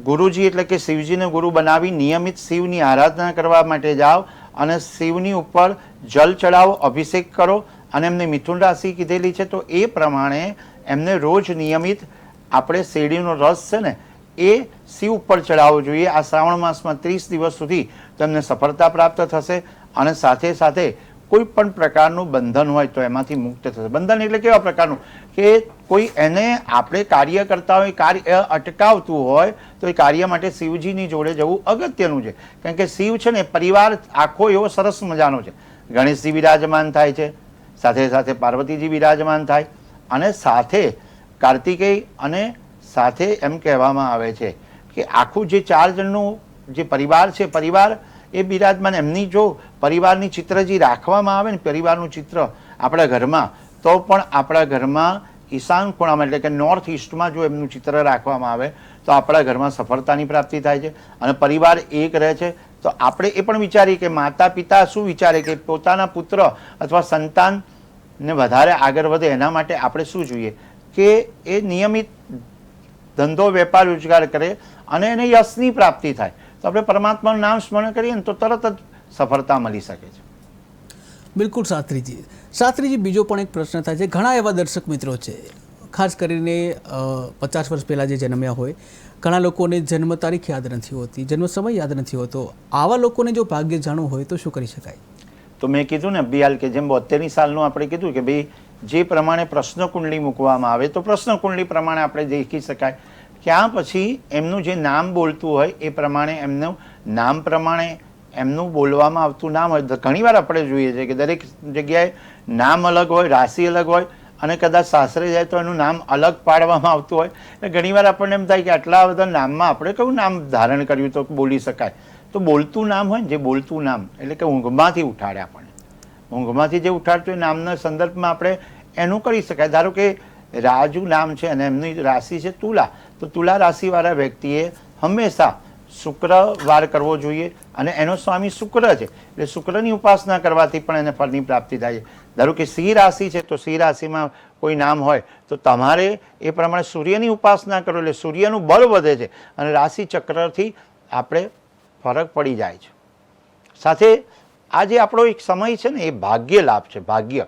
ગુરુજી એટલે કે શિવજીને ગુરુ બનાવી નિયમિત શિવની આરાધના કરવા માટે જાઓ અને શિવની ઉપર જલ ચડાવો, અભિષેક કરો. અને એમને મિથુન રાશિ કીધેલી છે તો એ પ્રમાણે એમને રોજ નિયમિત આપણે શેરડીનો રસ છે ને એ શિવ ઉપર ચડાવવો જોઈએ. આ શ્રાવણ માસમાં 30 દિવસ સુધી તમને સફળતા પ્રાપ્ત થશે. અને સાથે સાથે કોઈ પણ પ્રકારનું બંધન હોય તો એમાંથી મુક્ત થશે. બંધન એટલે કેવા પ્રકારનું કે કોઈ એને આપણે કાર્ય કરતા હોય, કાર્ય અટકાવતું હોય તો એ કાર્ય માટે શિવજીની જોડે જવું અગત્યનું છે. કારણ કે શિવ છે ને પરિવાર આખો એવો સરસ મજાનો છે. ગણેશજી બિરાજમાન થાય છે, સાથે સાથે પાર્વતીજી બિરાજમાન થાય, અને સાથે કાર્તિકેય, અને સાથે એમ કહેવામાં આવે છે કે આખું જે 4 જણનું જે પરિવાર છે, પરિવાર એ બિરાજમાન. એમની જો પરિવારની ચિત્ર જે રાખવામાં આવે ને, પરિવારનું ચિત્ર આપણા ઘરમાં, તો પણ આપણા ઘરમાં ઈશાન ખૂણામાં એટલે કે નોર્થ ઈસ્ટમાં જો એમનું ચિત્ર રાખવામાં આવે તો આપણા ઘરમાં સફળતાની પ્રાપ્તિ થાય છે અને પરિવાર એક રહે છે. તો આપણે એ પણ વિચારીએ કે માતા પિતા શું વિચારે કે પોતાના પુત્ર અથવા સંતાનને વધારે આગળ વધે, એના માટે આપણે શું જોઈએ કે એ નિયમિત ધંધો વેપાર રોજગાર કરે અને એને યશની પ્રાપ્તિ થાય. તો આપણે પરમાત્માનું નામ સ્મરણ કરીએ ને તો તરત જ સફળતા મળી શકે છે. બિલકુલ શાસ્ત્રીજી. શાસ્ત્રીજી, બીજો પણ એક પ્રશ્ન થાય છે. ઘણા એવા દર્શક મિત્રો છે, ખાસ કરીને 50 વર્ષ પહેલાં જે જન્મ્યા હોય, ઘણા લોકોને જન્મ તારીખ યાદ નથી હોતી, જન્મ સમય યાદ નથી હોતો. આવા લોકોને જો ભાગ્ય જાણવું હોય તો શું કરી શકાય? તો મેં કીધું ને બિયાલ કે જેમ 72ની સાલનું આપણે કીધું કે ભાઈ જે પ્રમાણે પ્રશ્ન કુંડલી મૂકવામાં આવે તો પ્રશ્ન કુંડલી પ્રમાણે આપણે દેખી શકાય. ત્યાં પછી એમનું જે નામ બોલતું હોય એ પ્રમાણે એમનું નામ પ્રમાણે એમનું બોલવામાં આવતું નામ હોય. ઘણીવાર આપણે જોઈએ છે કે દરેક જગ્યાએ નામ અલગ હોય, રાશિ અલગ હોય, અને કદાચ સાસરે જાય તો એનું નામ અલગ પાડવામાં આવતું હોય. એટલે ઘણીવાર આપણને એમ થાય કે આટલા બધા નામમાં આપણે કયું નામ ધારણ કર્યું તો બોલી શકાય. તો બોલતું નામ હોય ને, જે બોલતું નામ એટલે કે ઊંઘમાંથી ઉઠાડે આપણને, ઊંઘમાંથી જે ઉઠાડતું એ નામના સંદર્ભમાં આપણે એનું કરી શકાય. ધારો કે રાજુ નામ છે અને એમની રાશિ છે તુલા, તો તુલા રાશિવાળા વ્યક્તિએ હંમેશા શુક્રવાર કરવો જોઈએ અને એનો સ્વામી શુક્ર છે એટલે શુક્રની ઉપાસના કરવાથી પણ એને ફળની પ્રાપ્તિ થાય છે. ધારો કે સિંહ રાશિ છે તો સિંહ રાશિમાં કોઈ નામ હોય તો તમારે એ પ્રમાણે સૂર્યની ઉપાસના કરો એટલે સૂર્યનું બળ વધે છે અને રાશિ ચક્રથી આપણે ફરક પડી જાય છે. સાથે આ જે આપણો એક સમય છે ને એ ભાગ્ય લાભ છે. ભાગ્ય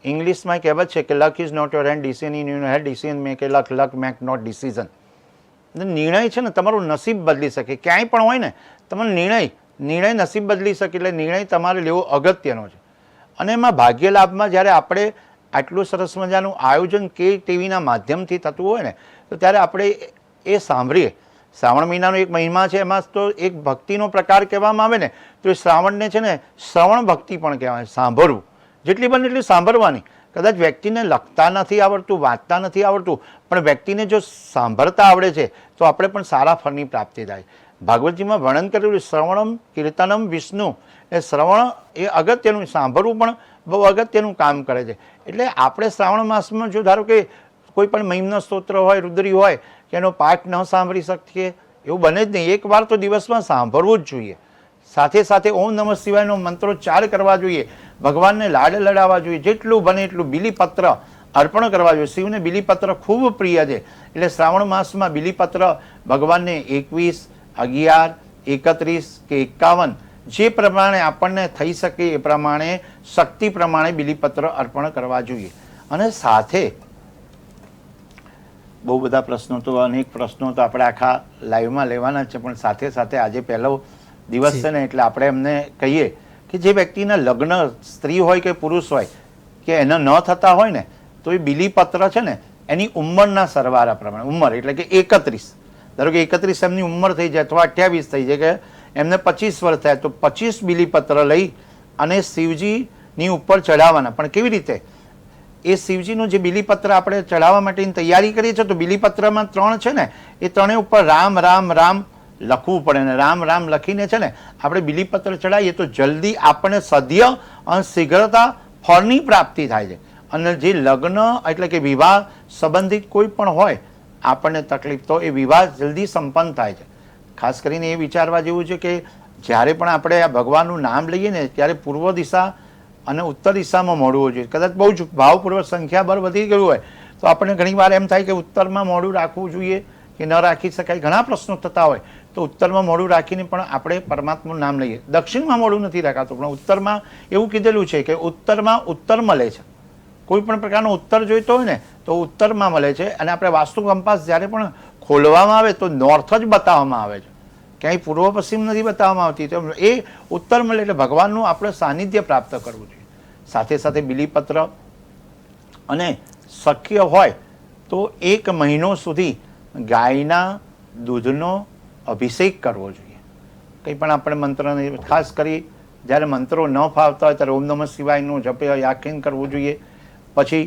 ઇંગ્લિશમાં કહેવત છે કે luck is not your hand decision in your head decision make a luck, luck make not decision. નિર્ણય છે ને તમારું નસીબ બદલી શકે. ક્યાંય પણ હોય ને તમારો નિર્ણય નસીબ બદલી શકે. એટલે નિર્ણય તમારે લેવો અગત્યનો છે. અને એમાં ભાગ્ય લાભમાં જ્યારે આપણે આટલું સરસ મજાનું આયોજન કે ટીવીના માધ્યમથી થતું હોય ને, તો ત્યારે આપણે એ સાંભળીએ. શ્રાવણ મહિનાનો એક મહિમા છે, એમાં તો એક ભક્તિનો પ્રકાર કહેવામાં આવે ને, તો એ શ્રાવણને છે ને શ્રવણ ભક્તિ પણ કહેવાય. સાંભળવું, જેટલી બને એટલી સાંભળવાની. કદાચ વ્યક્તિને લખતા નથી આવડતું, વાંચતા નથી આવડતું, પણ વ્યક્તિને જો સાંભળતા આવડે છે તો આપણે પણ સારા ફળની પ્રાપ્તિ થાય. ભાગવતજીમાં વર્ણન કરેલું શ્રવણમ કીર્તનમ વિષ્ણુ, એ શ્રવણ એ અગત્યનું, સાંભળવું પણ બહુ અગત્યનું કામ કરે છે. એટલે આપણે શ્રાવણ માસમાં જો ધારો કે કોઈ પણ મહિમનો સ્તોત્ર હોય, રુદ્રી હોય, કે એનો પાઠ ન સાંભળી શકીએ એવું બને જ નહીં. એકવાર તો દિવસમાં સાંભળવું જ જોઈએ. સાથે સાથે ઓમ નમઃ શિવાયનો મંત્રોચ્ચાર કરવા જોઈએ, ભગવાનને લાડ લડાવવા જોઈએ, જેટલું બને એટલું બિલીપત્ર અર્પણ કરવા જોઈએ. શિવને બિલીપત્ર ખૂબ પ્રિય છે, એટલે શ્રાવણ માસમાં બિલીપત્ર ભગવાનને 21, 11, 31 કે 51 જે પ્રમાણે આપણને થઈ શકે એ પ્રમાણે શક્તિ પ્રમાણે બિલીપત્ર અર્પણ કરવા જોઈએ. અને સાથે બહુ બધા પ્રશ્નો તો, અનેક પ્રશ્નો તો આપણે આખા લાઈવમાં લેવાના છે, પણ સાથે સાથે આજે પહેલો દિવસ છે ને, એટલે આપણે એમને કહીએ કે જે વ્યક્તિના લગ્ન, સ્ત્રી હોય કે પુરુષ હોય, કે એના ન થતા હોય ને, તો એ બિલીપત્ર છે ને એની ઉંમરના સરવાળા પ્રમાણે, ઉંમર એટલે કે 31, ધારો કે 31 એમની ઉંમર થઈ જાય અથવા 28 થઈ જાય, કે એમને 25 વર્ષ થાય, તો 25 બિલીપત્ર લઈ અને શિવજીની ઉપર ચડાવવાના. પણ કેવી રીતે? એ શિવજીનું જે બિલીપત્ર આપણે ચડાવવા માટેની તૈયારી કરીએ છીએ, તો બિલીપત્રમાં 3 છે ને, એ 3 ઉપર રામ રામ રામ લખવું પડે. ને રામ રામ લખીને છે ને આપણે બિલીપત્ર ચડાવીએ તો જલ્દી આપણને સદ્ય અને શીઘ્રતા ફળની પ્રાપ્તિ થાય છે. અને જે લગ્ન એટલે કે વિવાહ સંબંધિત કોઈ પણ હોય આપણને તકલીફ, તો એ વિવાહ જલ્દી સંપન્ન થાય છે. ખાસ કરીને એ વિચારવા જેવું છે કે જ્યારે પણ આપણે આ ભગવાનનું નામ લઈએ ને, ત્યારે પૂર્વ દિશા અને ઉત્તર દિશામાં મોડવું જોઈએ. કદાચ બહુ જ ભાવપૂર્વક સંખ્યાબળ વધી ગયું હોય તો આપણને ઘણીવાર એમ થાય કે ઉત્તરમાં મોડું રાખવું જોઈએ કે ન રાખી શકાય. ઘણા પ્રશ્નો થતા હોય તો ઉત્તરમાં મોડું રાખીને પણ આપણે પરમાત્માનું નામ લઈએ. દક્ષિણમાં મોડું નથી રાખાતું, પણ ઉત્તરમાં એવું કીધેલું છે કે ઉત્તરમાં ઉત્તર મળે છે. કોઈ પણ પ્રકારનો ઉત્તર જોઈતો હોય ને તો ઉત્તરમાં મળે છે. અને આપણે વાસ્તુ કંપાસ જ્યારે પણ ખોલવામાં આવે તો નોર્થ જ બતાવવામાં આવે છે, ક્યાંય પૂર્વ પશ્ચિમ નથી બતાવવામાં આવતી. તો એ ઉત્તર મળે એટલે ભગવાનનું આપણે સાનિધ્ય પ્રાપ્ત કરવું જોઈએ. સાથે સાથે બિલીપત્ર અને શક્ય હોય તો 1 મહિનો સુધી ગાયના દૂધનો અભિષેક કરવો જોઈએ. કંઈ પણ આપણે મંત્રને, ખાસ કરી જ્યારે મંત્રો ન ફાવતા હોય ત્યારે ઓમ નમઃ શિવાયનું જપે યાખીન કરવું જોઈએ. પછી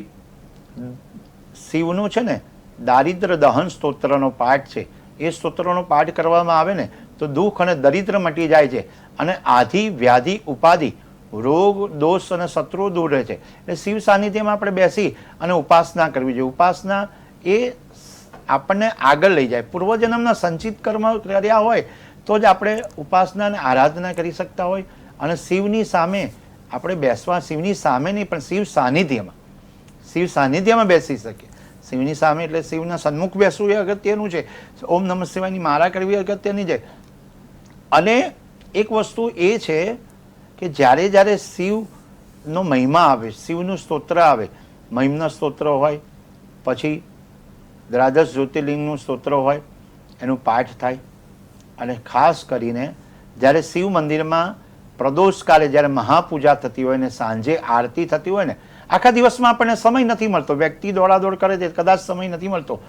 શિવનું છે ને દારિદ્ર દહન સ્તોત્રનો પાઠ છે, એ સ્તોત્રનો પાઠ કરવામાં આવે ને તો દુઃખ અને દરિદ્ર મટી જાય છે, અને આધિ વ્યાધિ ઉપાધિ રોગ દોષ અને શત્રુ દૂર રહે છે. એટલે શિવ સાનિધ્યમાં આપણે બેસી અને ઉપાસના કરવી જોઈએ. ઉપાસના એ આપણને આગળ લઈ જાય. પૂર્વજન્મના સંચિત કર્મ કર્યા હોય તો જ આપણે ઉપાસના અને આરાધના કરી શકતા હોય. અને શિવની સામે આપણે બેસવા, શિવની સામે નહીં પણ શિવ સાનિધ્યમાં, શિવ સાનિધ્યમાં બેસી શકીએ. શિવની સામે એટલે શિવના સન્મુખ બેસવું એ અગત્યનું છે. ઓમ નમઃ શિવાયની માળા કરવી અગત્યની છે. અને એક વસ્તુ એ છે કે જ્યારે જ્યારે શિવનો મહિમા આવે, શિવનું સ્તોત્ર આવે, મહિમના સ્તોત્ર હોય, પછી દ્વાદશ જ્યોતિર્લિંગનું સ્તોત્ર હોય, એનું પાઠ થાય. અને ખાસ કરીને જ્યારે શિવ મંદિરમાં પ્રદોષકાલે જ્યારે મહાપૂજા થતી હોય ને સાંજે આરતી થતી હોય ને, આખા દિવસમાં આપણને સમય નથી મળતો, વ્યક્તિ દોડાદોડ કરે છે, કદાચ સમય નથી મળતો,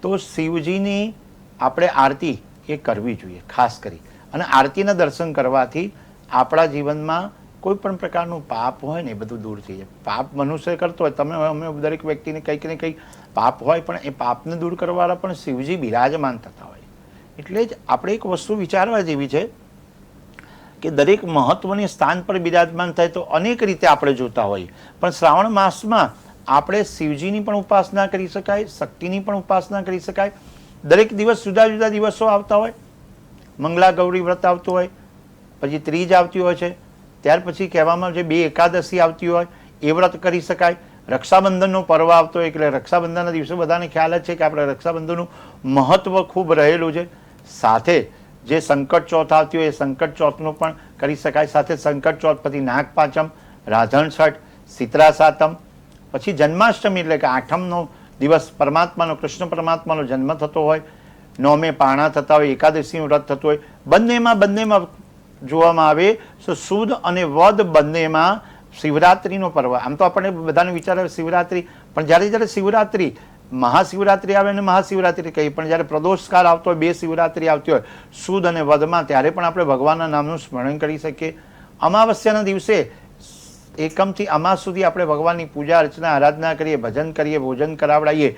તો શિવજીની આપણે આરતી એ કરવી જોઈએ ખાસ કરી. અને આરતીના દર્શન કરવાથી આપણા જીવનમાં કોઈ પણ પ્રકારનું પાપ હોય ને એ બધું દૂર થઈ જાય. પાપ મનુષ્ય કરતો હોય, તમે અમે દરેક વ્યક્તિને કંઈક ને કંઈક પાપ હોય, પણ એ પાપને દૂર કરવાવાળા પણ શિવજી બિરાજમાન થતા હોય. એટલે જ આપણે એક વસ્તુ વિચારવા જેવી છે કે દરેક મહત્વની સ્થાન પર બિરાજમાન થાય તો અનેક રીતે આપણે જોતા હોઈએ, પણ શ્રાવણ માસમાં આપણે શિવજીની પણ ઉપાસના કરી શકાય, શક્તિની પણ ઉપાસના કરી શકાય. દરેક દિવસ જુદા જુદા દિવસો આવતા હોય. મંગલા ગૌરી વ્રત આવતું હોય, પછી ત્રીજ આવતી હોય છે, ત્યાર પછી કહેવામાં આવે છે 2 એકાદશી આવતી હોય, એ વ્રત કરી શકાય. રક્ષાબંધનનો પર્વ આવતો હોય એટલે રક્ષાબંધનના દિવસે બધાને ખ્યાલ જ છે કે આપણે રક્ષાબંધનનું મહત્વ ખૂબ રહેલું છે. સાથે જે સંકટ ચોથ આવતી હોય એ સંકટ ચોથનો પણ કરી શકાય. સાથે સંકટ ચોથ પછી નાગપાંચમ, રાધણ છઠ, શીતળા સાતમ, પછી જન્માષ્ટમી એટલે કે 8મનો દિવસ પરમાત્માનો, કૃષ્ણ પરમાત્માનો જન્મ થતો હોય, 9મે પારણા થતા હોય, એકાદશીનું વ્રત થતું હોય. બંનેમાં જોવામાં આવે તો સુદ અને વદ બંનેમાં શિવરાત્રિનો પર્વ, આમ તો આપણને બધાને વિચાર આવે શિવરાત્રિ, પણ જ્યારે શિવરાત્રિ, મહાશિવરાત્રિ આવે અને મહાશિવરાત્રિ કહીએ, પણ જ્યારે પ્રદોષકાળ આવતો હોય, 2 શિવરાત્રિ આવતી હોય, સુદ અને વદમાં, ત્યારે પણ આપણે ભગવાનના નામનું સ્મરણ કરી શકીએ. અમાવસ્યાના દિવસે એકમથી અમાસ સુધી આપણે ભગવાનની પૂજા અર્ચના આરાધના કરીએ, ભજન કરીએ, ભોજન કરાવડાવીએ.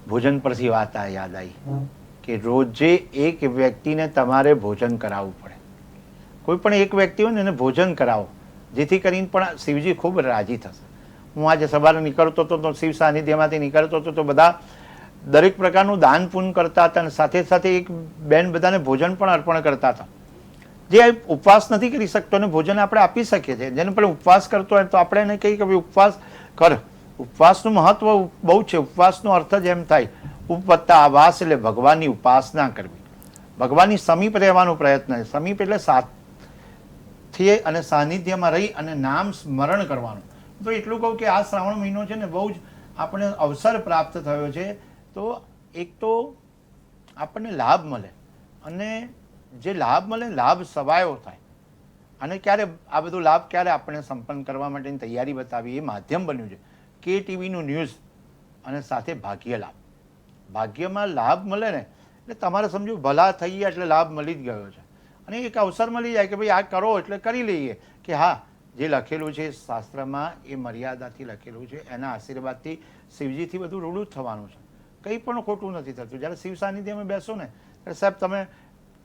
ભોજન પરથી વાત યાદ આવી કે રોજે એક વ્યક્તિને તમારે ભોજન કરાવવું પડે. કોઈ પણ એક વ્યક્તિ હોય ને એને ભોજન કરાવો, જેથી કરીને પણ શિવજી ખૂબ રાજી થશે. હું આજે સવારે નીકળતો હતો તો શિવ સાનિધ્યમાંથી નીકળતો હતો તો બધા દરેક પ્રકારનું દાન પુણ્ય કરતા હતા અને સાથે સાથે એક બેન બધાને ભોજન પણ અર્પણ કરતા હતા. જે ઉપવાસ નથી કરી શકતો અને ભોજન આપણે આપી શકીએ છીએ. જેને પણ ઉપવાસ કરતો હોય તો આપણે એને કહીએ કે ભાઈ ઉપવાસ કર. ઉપવાસનું મહત્વ બહુ છે. ઉપવાસનો અર્થ જ એમ થાય, ઉપવત્તા આવાસ એટલે ભગવાનની ઉપાસના કરવી, ભગવાનની સમીપ રહેવાનો પ્રયત્ન છે. સમીપ એટલે સાથે અને સાનિધ્યમાં રહી અને નામ સ્મરણ કરવાનું. તો એટલું કહું કે આ શ્રાવણ મહિનો છે ને બહુ જ આપણને અવસર પ્રાપ્ત થયો છે. તો એક તો આપણને લાભ મળે, અને જે લાભ મળે લાભ સવાયો થાય. અને ક્યારે આ બધો લાભ ક્યારે આપણે સંપન્ન કરવા માટેની તૈયારી બતાવી એ માધ્યમ બન્યું છે. કે ટીવીનું ન્યૂઝ અને સાથે ભાગ્ય લાભ. ભાગ્યમાં લાભ મળે ને એટલે તમારે સમજો ભલા થઈ ગયા એટલે લાભ મળી જ ગયો છે. અને એક અવસર મળી જાય કે ભાઈ આ કરો એટલે કરી લઈએ કે હા, જે લખેલું છે શાસ્ત્રમાં એ મર્યાદાથી લખેલું છે, એના આશીર્વાદથી શિવજીથી બધું રૂડું જ થવાનું છે. કંઈ પણ ખોટું નથી થતું. જ્યારે શિવ સાનિધ્યમાં બેસો ને ત્યારે સાહેબ તમે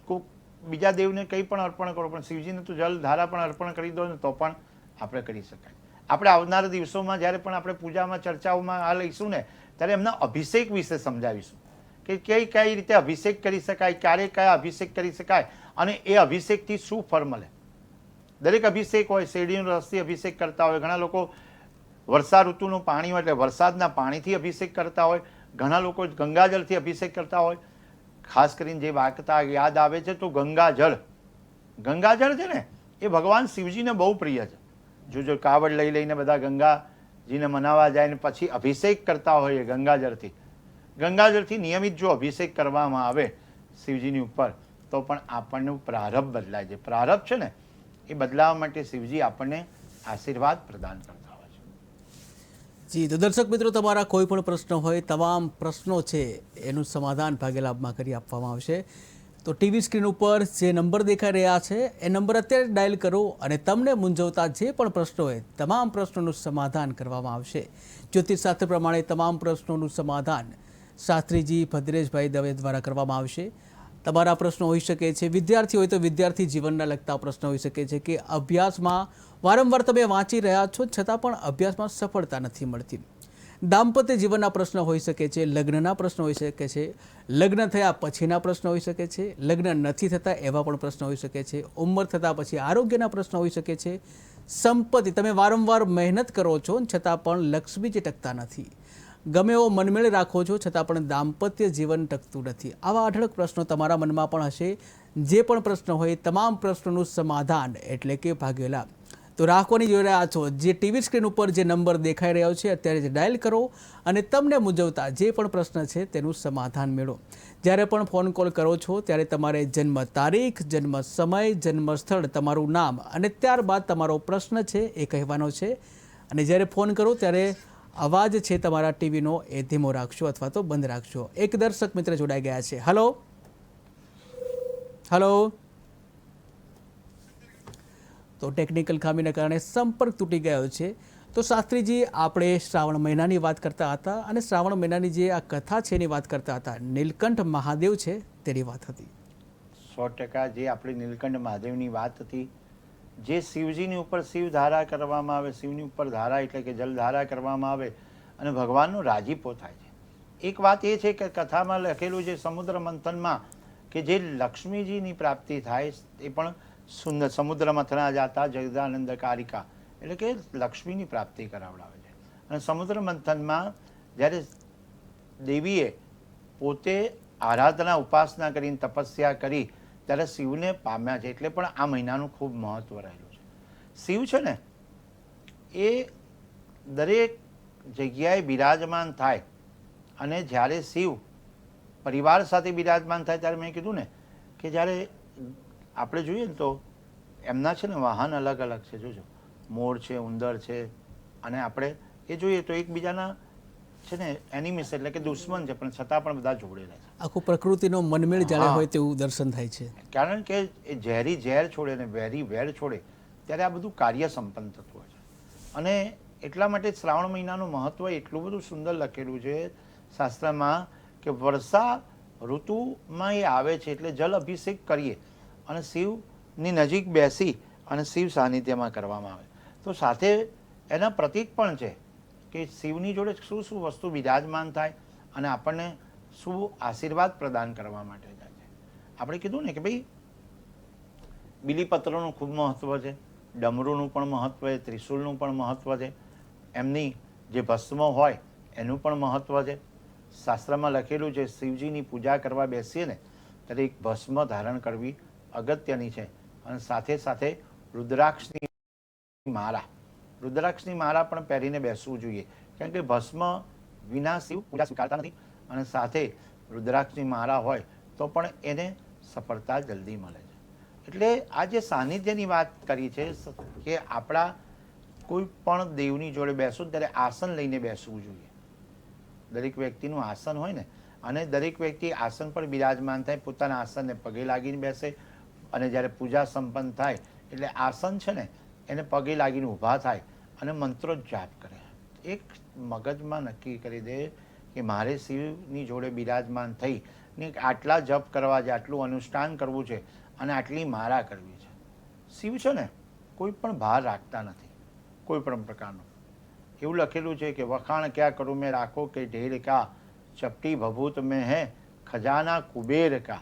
કોઈ બીજા દેવને કંઈ પણ અર્પણ કરો, પણ શિવજીને તો જલ ધારા પણ અર્પણ કરી દો ને તો પણ આપણે કરી શકાય. આપણે આવનારા દિવસોમાં જ્યારે પણ આપણે પૂજામાં ચર્ચાઓમાં આ લઈશું ને ત્યારે એમના અભિષેક વિશે સમજાવીશું કે કઈ રીતે અભિષેક કરી શકાય, ક્યારે કયા અભિષેક કરી શકાય અને એ અભિષેકથી શું ફળ મળે. દરેક અભિષેક હોય, શેરડીનો રસથી અભિષેક કરતા હોય, ઘણા લોકો વર્ષા ઋતુનું પાણી હોય એટલે વરસાદના પાણીથી અભિષેક કરતા હોય, ઘણા લોકો ગંગાજળથી અભિષેક કરતા હોય. ખાસ કરીને જે વાર્તા યાદ આવે છે તો ગંગાજળ છે ને એ ભગવાન શિવજીને બહુ પ્રિય છે. જો કાવડ લઈને બધા ગંગાજીને મનાવવા જાય ને પછી અભિષેક કરતા હોય ગંગાજળથી નિયમિત જો અભિષેક કરવામાં આવે શિવજીની ઉપર તો પણ આપણનું પ્રારબ્ધ બદલાય છે. પ્રારબ્ધ છે ને એ બદલાવા માટે શિવજી આપણને આશીર્વાદ પ્રદાન કરતા હોય છે. જી, તો દર્શક મિત્રો, તમારા કોઈ પણ પ્રશ્ન હોય, તમામ પ્રશ્નો છે એનું સમાધાન ભાગ્ય લાભમાં કરી આપવામાં આવશે. તો ટીવી સ્ક્રીન ઉપર જે નંબર દેખાઈ રહ્યા છે એ નંબર અત્યારે ડાયલ કરો અને તમને મૂંઝવતા જે પણ પ્રશ્નો હોય તમામ પ્રશ્નોનું સમાધાન કરવામાં આવશે. જ્યોતિષશાસ્ત્ર પ્રમાણે તમામ પ્રશ્નોનું સમાધાન શાસ્ત્રીજી ભદ્રેશભાઈ દવે દ્વારા કરવામાં આવશે. તમારા પ્રશ્નો હોઈ શકે છે, વિદ્યાર્થી હોય તો વિદ્યાર્થી જીવનના લગતા પ્રશ્નો હોઈ શકે છે કે અભ્યાસમાં વારંવાર તમે વાંચી રહ્યા છો છતાં પણ અભ્યાસમાં સફળતા નથી મળતી. દાંપત્ય જીવનના પ્રશ્નો હોઈ શકે છે, લગ્નના પ્રશ્નો હોઈ શકે છે, લગ્ન થયા પછીના પ્રશ્નો હોઈ શકે છે, લગ્ન નથી થતા એવા પણ પ્રશ્નો હોઈ શકે છે, ઉંમર થતાં પછી આરોગ્યના પ્રશ્નો હોઈ શકે છે, સંપત્તિ, તમે વારંવાર મહેનત કરો છો છતાં પણ લક્ષ્મી જે ટકતા નથી, ગમે એવો મનમેળ રાખો છો છતાં પણ દાંપત્ય જીવન ટકતું નથી. આવા અઢળક પ્રશ્નો તમારા મનમાં પણ હશે. જે પણ પ્રશ્ન હોય તમામ પ્રશ્નોનું સમાધાન એટલે કે ભાગ્ય લાભ તો રાખવાની જોઈ રહ્યા છો. જે ટીવી સ્ક્રીન ઉપર જે નંબર દેખાઈ રહ્યો છે અત્યારે જે ડાયલ કરો અને તમને મૂંઝવતા જે પણ પ્રશ્ન છે તેનું સમાધાન મેળવો. જ્યારે પણ ફોન કોલ કરો છો ત્યારે તમારે જન્મ તારીખ, જન્મ સમય, જન્મ સ્થળ, તમારું નામ અને ત્યારબાદ તમારો પ્રશ્ન છે એ કહેવાનો છે. અને જ્યારે ફોન કરો ત્યારે અવાજ છે તમારા ટીવીનો એ ધીમો રાખશો અથવા તો બંધ રાખશો. એક દર્શક મિત્ર જોડાઈ ગયા છે. હલો. તો ટેકનિકલ ખામીને કારણે સંપર્ક તૂટી ગયો છે. તો શાસ્ત્રીજી, આપણે શ્રાવણ મહિનાની વાત કરતા હતા અને શ્રાવણ મહિનાની જે આ કથા છે એની વાત કરતા હતા. નીલકંઠ મહાદેવ છે તેની વાત હતી. 100% જે આપણી નીલકંઠ મહાદેવની વાત હતી, જે શિવજીની ઉપર શિવ ધારા કરવામાં આવે, શિવની ઉપર ધારા એટલે કે જલધારા કરવામાં આવે અને ભગવાનનો રાજીપો થાય છે. એક વાત એ છે કે કથામાં લખેલું છે સમુદ્ર મંથનમાં કે જે લક્ષ્મીજીની પ્રાપ્તિ થાય એ પણ સુંદર સમુદ્ર મંથના જાતા જગદાનંદ કારિકા એટલે કે લક્ષ્મીની પ્રાપ્તિ કરાવડાવે છે. અને સમુદ્ર મંથનમાં જ્યારે દેવીએ પોતે આરાધના ઉપાસના કરીને તપસ્યા કરી ત્યારે શિવને પામ્યા છે. એટલે પણ આ મહિનાનું ખૂબ મહત્વ રહેલું છે. શિવ છે ને એ દરેક જગ્યાએ બિરાજમાન થાય અને જ્યારે શિવ પરિવાર સાથે બિરાજમાન થાય ત્યારે મેં કીધું ને કે જ્યારે આપણે જોઈએ ને તો એમના છે ને વાહન અલગ અલગ છે. જોજો, મોર છે, ઉંદર છે, અને આપણે એ જોઈએ તો એકબીજાના છે ને એનિમીસ એટલે કે દુશ્મન છે, પણ છતાં પણ બધા જોડેલા છે. આખું પ્રકૃતિનો મનમેળ જાણે હા. હોય તેવું દર્શન થાય છે. કારણ કે એ ઝેરી ઝેર છોડે ને વેરી વેર છોડે ત્યારે આ બધું કાર્ય સંપન્ન થતું હોય છે. અને એટલા માટે શ્રાવણ મહિનાનું મહત્વ એટલું બધું સુંદર લખેલું છે શાસ્ત્રમાં કે વર્ષા ઋતુમાં એ આવે છે એટલે જલ અભિષેક કરીએ અને શિવની નજીક બેસી અને શિવ સાનિધ્યમાં કરવામાં આવે. તો સાથે એના પ્રતીક પણ છે કે શિવની જોડે શું શું વસ્તુ બિરાજમાન થાય અને આપણને શું આશીર્વાદ પ્રદાન કરવા માટે જાય છે. આપણે કીધું ને કે ભાઈ બીલીપત્રનું ખૂબ મહત્વ છે, ડમરૂનું પણ મહત્વ છે, ત્રિશુલનું પણ મહત્વ છે, એમની જે ભસ્મ હોય એનું પણ મહત્વ છે. શાસ્ત્રમાં લખેલું છે શિવજીની પૂજા કરવા બેસીએ ને ત્યારે એક ભસ્મ ધારણ કરવી અગત્યની છે. અને સાથે સાથે રુદ્રાક્ષની માળા પણ પહેરીને બેસવું જોઈએ, કારણ કે ભસ્મ વિના શિવ પૂજા સ્વીકારતા નથી. અને સાથે રુદ્રાક્ષની માળા હોય તો પણ એને સફળતા જલ્દી મળે છે. એટલે આ જે સાનિધ્યની વાત કરી છે કે આપણા કોઈ પણ દેવની જોડે બેસવું ત્યારે આસન લઈને બેસવું જોઈએ. દરેક વ્યક્તિનું આસન હોય ને, અને દરેક વ્યક્તિ આસન પર બિરાજમાન થાય, પોતાના આસનને પગે લાગીને બેસે. અને જ્યારે પૂજા સંપન્ન થાય એટલે આસન છે ને એને પગે લાગીને ઊભા થાય અને મંત્રો જાપ કરે. એક મગજમાં નક્કી કરી દે કે મારે શિવની જોડે બિરાજમાન થઈ ને આટલા જપ કરવા છે, આટલું અનુષ્ઠાન કરવું છે અને આટલી માળા કરવી છે. શિવ છે ને કોઈ પણ ભાર રાખતા નથી કોઈ પણ પ્રકારનો. એવું લખેલું છે કે વખાણ ક્યાં કરું મેં રાખો કે ઢેર કા, ચપટી ભભૂત મેં હે ખજાના કુબેર કા.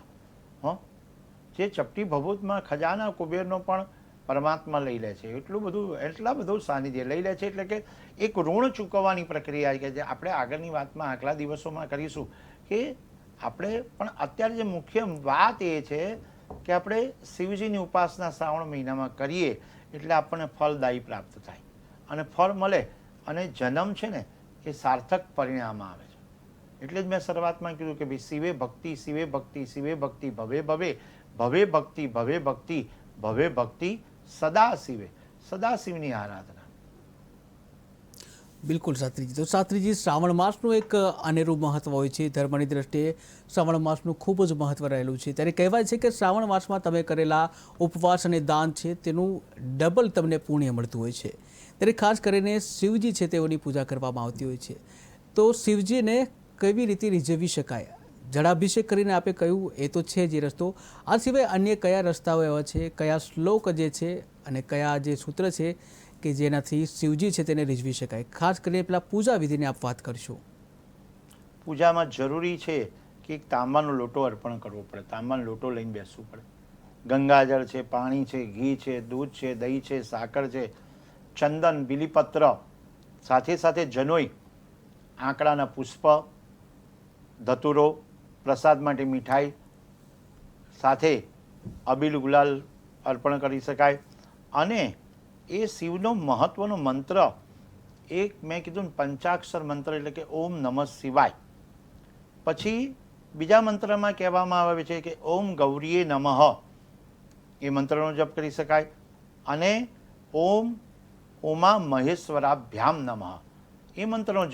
જે ચપટી ભભૂતમાં ખજાના કુબેરનો પણ પરમાત્મા લઈ લે છે. એટલા બધું સાનિધ્ય લઈ લે છે. એટલે કે એક ઋણ ચૂકવવાની પ્રક્રિયા કે જે આપણે આગળની વાતમાં આગલા દિવસોમાં કરીશું કે આપણે પણ અત્યારે જે મુખ્ય વાત એ છે કે આપણે શિવજીની ઉપાસના શ્રાવણ મહિનામાં કરીએ એટલે આપણને ફળદાયી પ્રાપ્ત થાય અને ફળ મળે અને જન્મ છે ને એ સાર્થક પરિણામ આવે છે. એટલે જ મેં શરૂઆતમાં કીધું કે ભાઈ શિવે ભક્તિ, શિવે ભક્તિ, શિવે ભક્તિ, ભવે ભવે, ભવે ભક્તિ, ભવે ભક્તિ, ભવે ભક્તિ, સદા શિવે, સદા શિવની આરાધના. બિલકુલ શાસ્ત્રીજી. તો શાસ્ત્રીજી, શ્રાવણ માસનું એક અનેરું મહત્વ હોય છે. ધર્મની દ્રષ્ટિએ શ્રાવણ માસનું ખૂબ જ મહત્વ રહેલું છે. ત્યારે કહેવાય છે કે શ્રાવણ માસમાં તમે કરેલા ઉપવાસ અને દાન છે તેનું ડબલ તમને પુણ્ય મળતું હોય છે. ત્યારે ખાસ કરીને શિવજી છે તેઓની પૂજા કરવામાં આવતી હોય છે. તો શિવજીને કેવી રીતે રીઝવી શકાય? જળાભિષેક કરીને આપે કહ્યું એ તો છે જ રસ્તો. આ સિવાય અન્ય કયા રસ્તાઓ એવા છે, કયા શ્લોક જે છે અને કયા જે સૂત્ર છે કે જેનાથી શિવજી છે તેને રીઝવી શકાય? ખાસ કરીને પેલા પૂજા વિધિની આપ વાત કરશો. પૂજામાં જરૂરી છે કે એક તાંબાનો લોટો અર્પણ કરવો પડે. તાંબાનો લોટો લઈને બેસવું પડે. ગંગાજળ છે, પાણી છે, ઘી છે, દૂધ છે, દહીં છે, સાકર છે, ચંદન, બીલીપત્ર, સાથે સાથે જનોઈ, આંકડાના પુષ્પ, ધતુરો, પ્રસાદ માટે મીઠાઈ, સાથે અબીલ ગુલાલ અર્પણ કરી શકાય. અને એ શિવનો મહત્વનો મંત્ર એક મેં કીધું ને પંચાક્ષર મંત્ર એટલે કે ઓમ નમઃ શિવાય. પછી બીજા મંત્રમાં કહેવામાં આવે છે કે ઓમ ગૌરીએ નમઃ, એ મંત્રનો જપ કરી શકાય. અને ઓમ ઉમા મહેશ્વરાભ્યામ નમઃ, એ મંત્રનો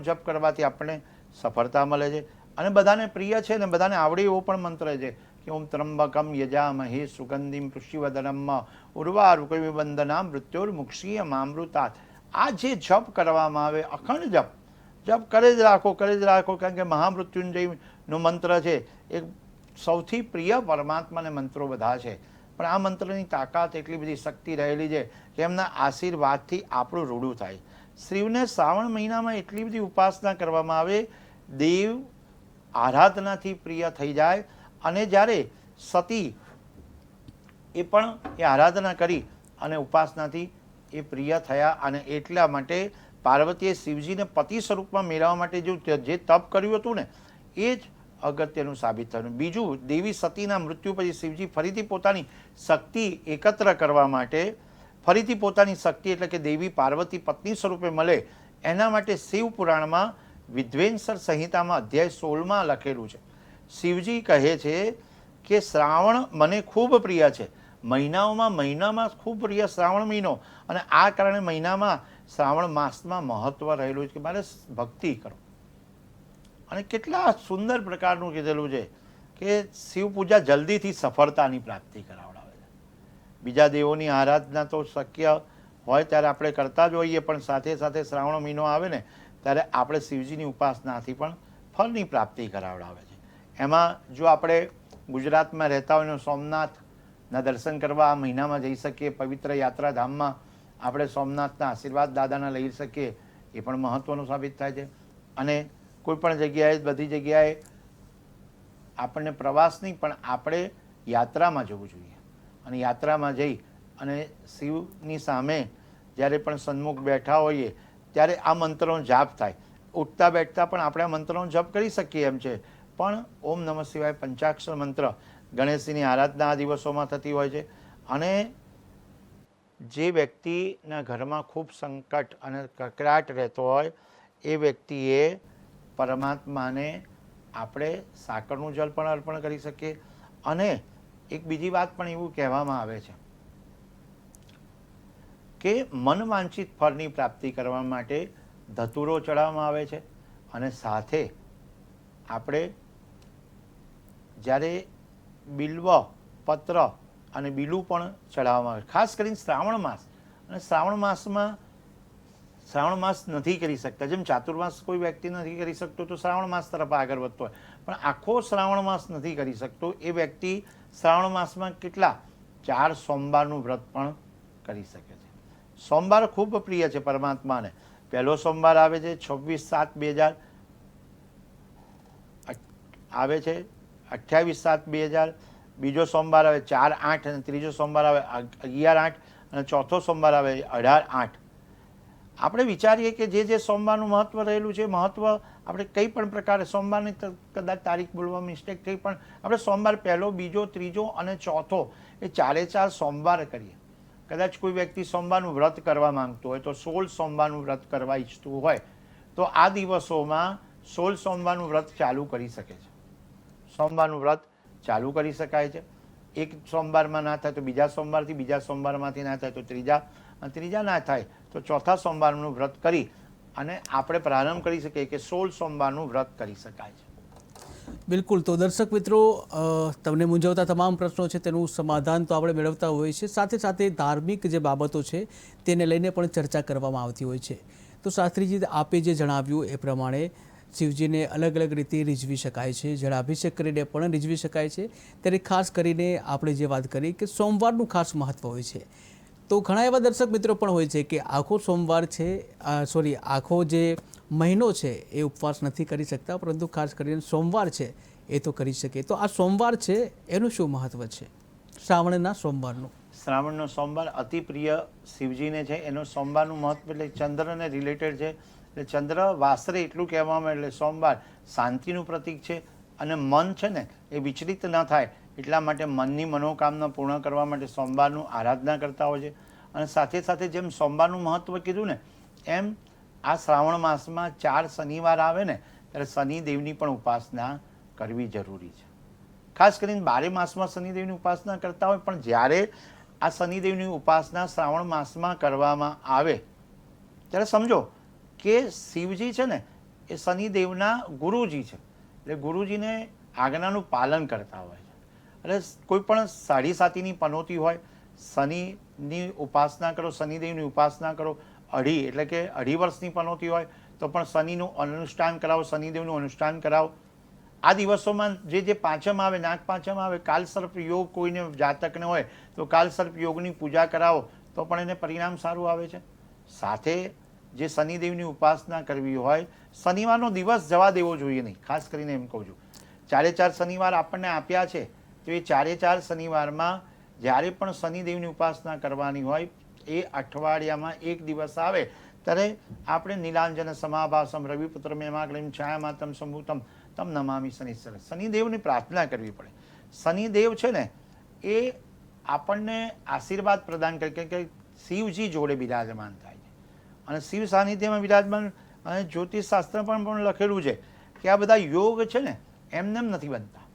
જપ કરવાથી આપણને સફળતા મળે છે. અને બધાને પ્રિય છે ને બધાને આવડે એવો પણ મંત્ર છે કે ઓમ ત્રંબકમ યજામહે સુગંધિમ પુષ્ટિવર્ધનમ ઉર્વારુકમિબંધનામ મૃત્યોર્મુક્ષીય મામૃતાત. આ જે જપ કરવામાં આવે, અખંડ જપ કરે જ રાખો, કારણ કે મહામૃત્યુંજયનો મંત્ર છે એ સૌથી પ્રિય પરમાત્માને મંત્રો બધા છે. પણ આ મંત્રની તાકાત એટલી બધી શક્તિ રહેલી છે કે એમના આશીર્વાદથી આપણું રૂડું થાય. શિવને શ્રાવણ મહિનામાં એટલી બધી ઉપાસના કરવામાં આવે, દેવ આરાધનાથી પ્રિય થઈ જાય. અને જ્યારે સતી એ પણ એ આરાધના કરી અને ઉપાસનાથી એ પ્રિય થયા. અને એટલા માટે પાર્વતીએ શિવજીને પતિ સ્વરૂપમાં મેળવવા માટે જે તપ કર્યું હતું ને એ જ અગત્યનું સાબિત થયું. બીજું, દેવી સતીના મૃત્યુ પછી શિવજી ફરીથી પોતાની શક્તિ એકત્ર કરવા માટે, ફરીથી પોતાની શક્તિ એટલે કે દેવી પાર્વતી પત્ની સ્વરૂપે મળે એના માટે શિવ પુરાણમાં વિદ્વેન્સર સંહિતામાં અધ્યાય 16માં લખેલું છે. શિવજી કહે છે કે શ્રાવણ મને ખૂબ પ્રિય છે, મહિનામાં ખૂબ પ્રિય શ્રાવણ મહિનો, અને આ કારણે મહિનામાં શ્રાવણ માસમાં મહત્વ રહેલું છે કે મારે ભક્તિ કરો. અને કેટલા સુંદર પ્રકારનું કીધેલું છે કે શિવ પૂજા જલ્દીથી સફળતાની પ્રાપ્તિ કરાવડાવે છે. બીજા દેવોની આરાધના તો શક્ય હોય ત્યારે આપણે કરતા જ હોઈએ, પણ સાથે સાથે શ્રાવણ મહિનો આવે ને ત્યારે આપણે શિવજીની ઉપાસનાથી પણ ફળની પ્રાપ્તિ કરાવડાવે છે. એમાં જો આપણે ગુજરાતમાં રહેતા હોય તો સોમનાથના દર્શન કરવા આ મહિનામાં જઈ શકીએ, પવિત્ર યાત્રાધામમાં આપણે સોમનાથના આશીર્વાદ દાદાના લઈ શકીએ, એ પણ મહત્ત્વનું સાબિત થાય છે. અને કોઈ પણ જગ્યાએ, બધી જગ્યાએ આપણને પ્રવાસની પણ આપણે યાત્રામાં જવું જોઈએ, અને યાત્રામાં જઈ અને શિવની સામે જ્યારે પણ સન્મુખ બેઠા હોઈએ ત્યારે આ મંત્રનો જાપ થાય. ઉઠતા બેઠતા પણ આપણે આ મંત્રનો જપ કરી શકીએ એમ છે, પણ ઓમ નમઃ શિવાય પંચાક્ષર મંત્ર ગણેશજીની આરાધના આ દિવસોમાં થતી હોય છે. અને જે વ્યક્તિના ઘરમાં ખૂબ સંકટ અને કકળાટ રહેતો હોય એ વ્યક્તિએ પરમાત્માને આપણે સાકરનું જલ પણ અર્પણ કરી શકીએ. અને એક બીજી વાત પણ એવું કહેવામાં આવે છે કે મનવાંછિત ફળની પ્રાપ્તિ કરવા માટે ધતુરો ચડાવવામાં આવે છે, અને સાથે આપણે જ્યારે બિલ્વ પત્ર અને બીલું પણ ચડાવવામાં આવે. ખાસ કરીને શ્રાવણ માસ, અને શ્રાવણ માસ નથી કરી શકતા, જેમ ચાતુર્માસ કોઈ વ્યક્તિ નથી કરી શકતો તો શ્રાવણ માસ તરફ આગળ વધતો હોય, પણ આખો શ્રાવણ માસ નથી કરી શકતો એ વ્યક્તિ શ્રાવણ માસમાં કેટલા 4 સોમવારનું વ્રત પણ કરી શકે છે. સોમવાર ખૂબ પ્રિય છે પરમાત્માને. પહેલો સોમવાર આવે છે 26/7/2000 આવે છે, 28/7/2000, બીજો સોમવાર આવે 4/8, અને ત્રીજો સોમવાર આવે 11/8, અને ચોથો સોમવાર આવે 18/8. આપણે વિચારીએ કે જે સોમવારનું મહત્વ રહેલું છે, મહત્વ આપણે કંઈ પણ પ્રકારે સોમવારની કદાચ તારીખ બોલવા મિસ્ટેક થઈ, પણ આપણે સોમવાર પહેલો, બીજો, ત્રીજો અને ચોથો એ 4 સોમવાર કરીએ. કદાચ કોઈ વ્યક્તિ સોમવારનું વ્રત કરવા માંગતો હોય તો 16 સોમવારનું વ્રત કરવા ઈચ્છતું હોય તો આ દિવસોમાં 16 સોમવારનું વ્રત ચાલુ કરી શકે છે. સોમવારનું વ્રત ચાલુ કરી શકાય છે. એક સોમવારમાં ના થાય તો બીજા સોમવારથી, બીજા સોમવારમાંથી ના થાય તો ત્રીજા ના થાય તો ચોથા સોમવારનું વ્રત કરી અને આપણે પ્રારંભ કરી શકીએ કે 16 સોમવારનું વ્રત કરી શકાય છે. બિલકુલ. તો દર્શક મિત્રો, તમને મૂંઝવતા તમામ પ્રશ્નો છે તેનું સમાધાન તો આપણે મેળવતા હોઈએ છીએ, સાથે સાથે ધાર્મિક જે બાબતો છે તેને લઈને પણ ચર્ચા કરવામાં આવતી હોય છે. તો શાસ્ત્રીજી, આપે જે જણાવ્યું એ પ્રમાણે શિવજીને અલગ અલગ રીતે રીઝવી શકાય છે, જળાભિષેક કરીને પણ રીઝવી શકાય છે. ત્યારે ખાસ કરીને આપણે જે વાત કરી કે સોમવારનું ખાસ મહત્ત્વ હોય છે. તો ઘણા એવા દર્શક મિત્રો પણ હોય છે કે આખો સોમવાર છે, આખો જે મહિનો છે એ ઉપવાસ નથી કરી શકતા, પરંતુ ખાસ કરીને સોમવાર છે એ તો કરી શકે. તો આ સોમવાર છે એનું શું મહત્ત્વ છે શ્રાવણના સોમવારનું? શ્રાવણનો સોમવાર અતિ પ્રિય શિવજીને છે. એનો સોમવારનું મહત્વ એટલે ચંદ્રને રિલેટેડ છે. એટલે ચંદ્ર વાસરે એટલું કહેવામાં, એટલે સોમવાર શાંતિનું પ્રતીક છે. અને મન છે ને એ વિચલિત ન થાય એટલા માટે મનની મનોકામના પૂર્ણ કરવા માટે સોમવારનું આરાધના કરતા હોય છે. અને સાથે સાથે જેમ સોમવારનું મહત્ત્વ કીધું ને, એમ આ શ્રાવણ માસમાં 4 શનિવાર આવે ને ત્યારે શનિદેવની પણ ઉપાસના કરવી જરૂરી છે. ખાસ કરીને 12 માસમાં શનિદેવની ઉપાસના કરતા હોય, પણ જ્યારે આ શનિદેવની ઉપાસના શ્રાવણ માસમાં કરવામાં આવે ત્યારે સમજો કે શિવજી છે ને એ શનિદેવના ગુરુજી છે. એટલે ગુરુજીને આજ્ઞાનું પાલન કરતા હોય છે. એટલે કોઈ પણ સાડી સાતીની પનોતી હોય, શનિની ઉપાસના કરો, શનિદેવની ઉપાસના કરો. એટલે કે 2.5 વર્ષની પનોતી હોય તો પણ શનિનું અનુષ્ઠાન કરાવો, શનિદેવનું અનુષ્ઠાન કરાવો. આ દિવસોમાં જે પાંચમ આવે, નાગ પાંચમ આવે, કાલસર્પ યોગ કોઈને જાતકને હોય તો કાલસર્પ યોગની પૂજા કરાવો તો પણ એને પરિણામ સારું આવે છે. સાથે જે શનિદેવની ઉપાસના કરવી હોય, શનિવારનો દિવસ જવા દેવો જોઈએ નહીં. ખાસ કરીને એમ કહું છું, 4 શનિવાર આપણને આપ્યા છે તો એ 4 શનિવારમાં જ્યારે પણ શનિદેવની ઉપાસના કરવાની હોય એ અઠવાડિયામાં એક દિવસ આવે ત્યારે આપણે નીલાંજન સમાભાસમ રવિપુત્ર મેમાગ્લમ છાયામાતમ સંભૂતમ તમ નમામિ શનિશ્ચર, શનિદેવની પ્રાર્થના કરવી પડે. શનિદેવ છે ને એ આપણને આશીર્વાદ પ્રદાન કરે, કે શિવજી જોડે બિરાજમાન થાય છે. અને શિવ સાનિધ્યમાં બિરાજમાન, અને જ્યોતિષશાસ્ત્ર પણ લખેલું છે કે આ બધા યોગ છે ને એમને નથી બનતા,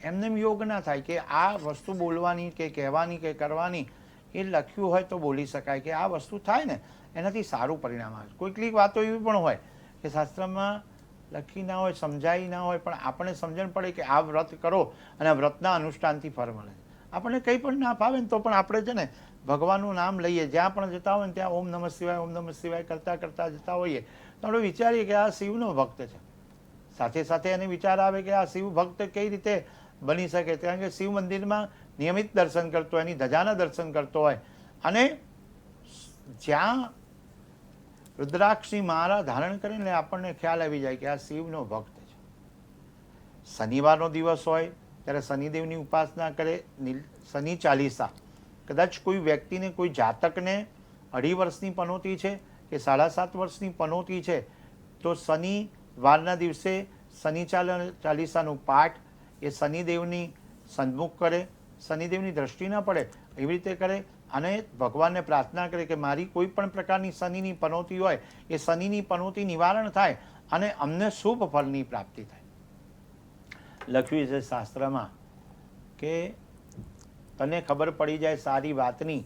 એમને એમ યોગ ના થાય કે આ વસ્તુ બોલવાની કે કહેવાની કે કરવાની એ લખ્યું હોય તો બોલી શકાય કે આ વસ્તુ થાય ને એનાથી સારું પરિણામ આવે. કોઈક વાતો એવી પણ હોય કે શાસ્ત્રમાં લખી ના હોય, સમજાઈ ના હોય, પણ આપણે સમજણ પડે કે આ વ્રત કરો અને આ વ્રતના અનુષ્ઠાનથી ફળ મળે. આપણને કંઈ પણ ના ફાવે ને તો પણ આપણે છે ને ભગવાનનું નામ લઈએ, જ્યાં પણ જતા હોય ને ત્યાં ઓમ નમઃ શિવાય ઓમ નમઃ શિવાય કરતાં કરતાં જતા હોઈએ તો આપણે વિચારીએ કે આ શિવનો ભક્ત છે. સાથે સાથે એને વિચાર આવે કે આ શિવ ભક્ત કઈ રીતે બની શકે, કારણ કે શિવ મંદિરમાં નિયમિત દર્શન કરતો હોય, એની ધજાના દર્શન કરતો હોય અને જ્યાં રુદ્રાક્ષની માળા ધારણ કરીને આપણને ખ્યાલ આવી જાય કે આ શિવનો ભક્ત છે. શનિવારનો દિવસ હોય ત્યારે શનિદેવની ઉપાસના કરે, શનિ ચાલીસા. કદાચ કોઈ વ્યક્તિને, કોઈ જાતકને 2.5 વર્ષની પનોતી છે કે 7.5 વર્ષની પનોતી છે તો શનિવારના દિવસે શનિ ચાલીસાનું પાઠ એ શનિદેવની સન્મુખ કરે, શનિદેવની દ્રષ્ટિ ન પડે એવી રીતે કરે અને ભગવાનને પ્રાર્થના કરે કે મારી કોઈ પણ પ્રકારની શનિની પનોતી હોય એ શનિની પનોતી નિવારણ થાય અને અમને શુભ ફળની પ્રાપ્તિ થાય. લખ્યું છે શાસ્ત્રમાં કે તને ખબર પડી જાય સારી વાતની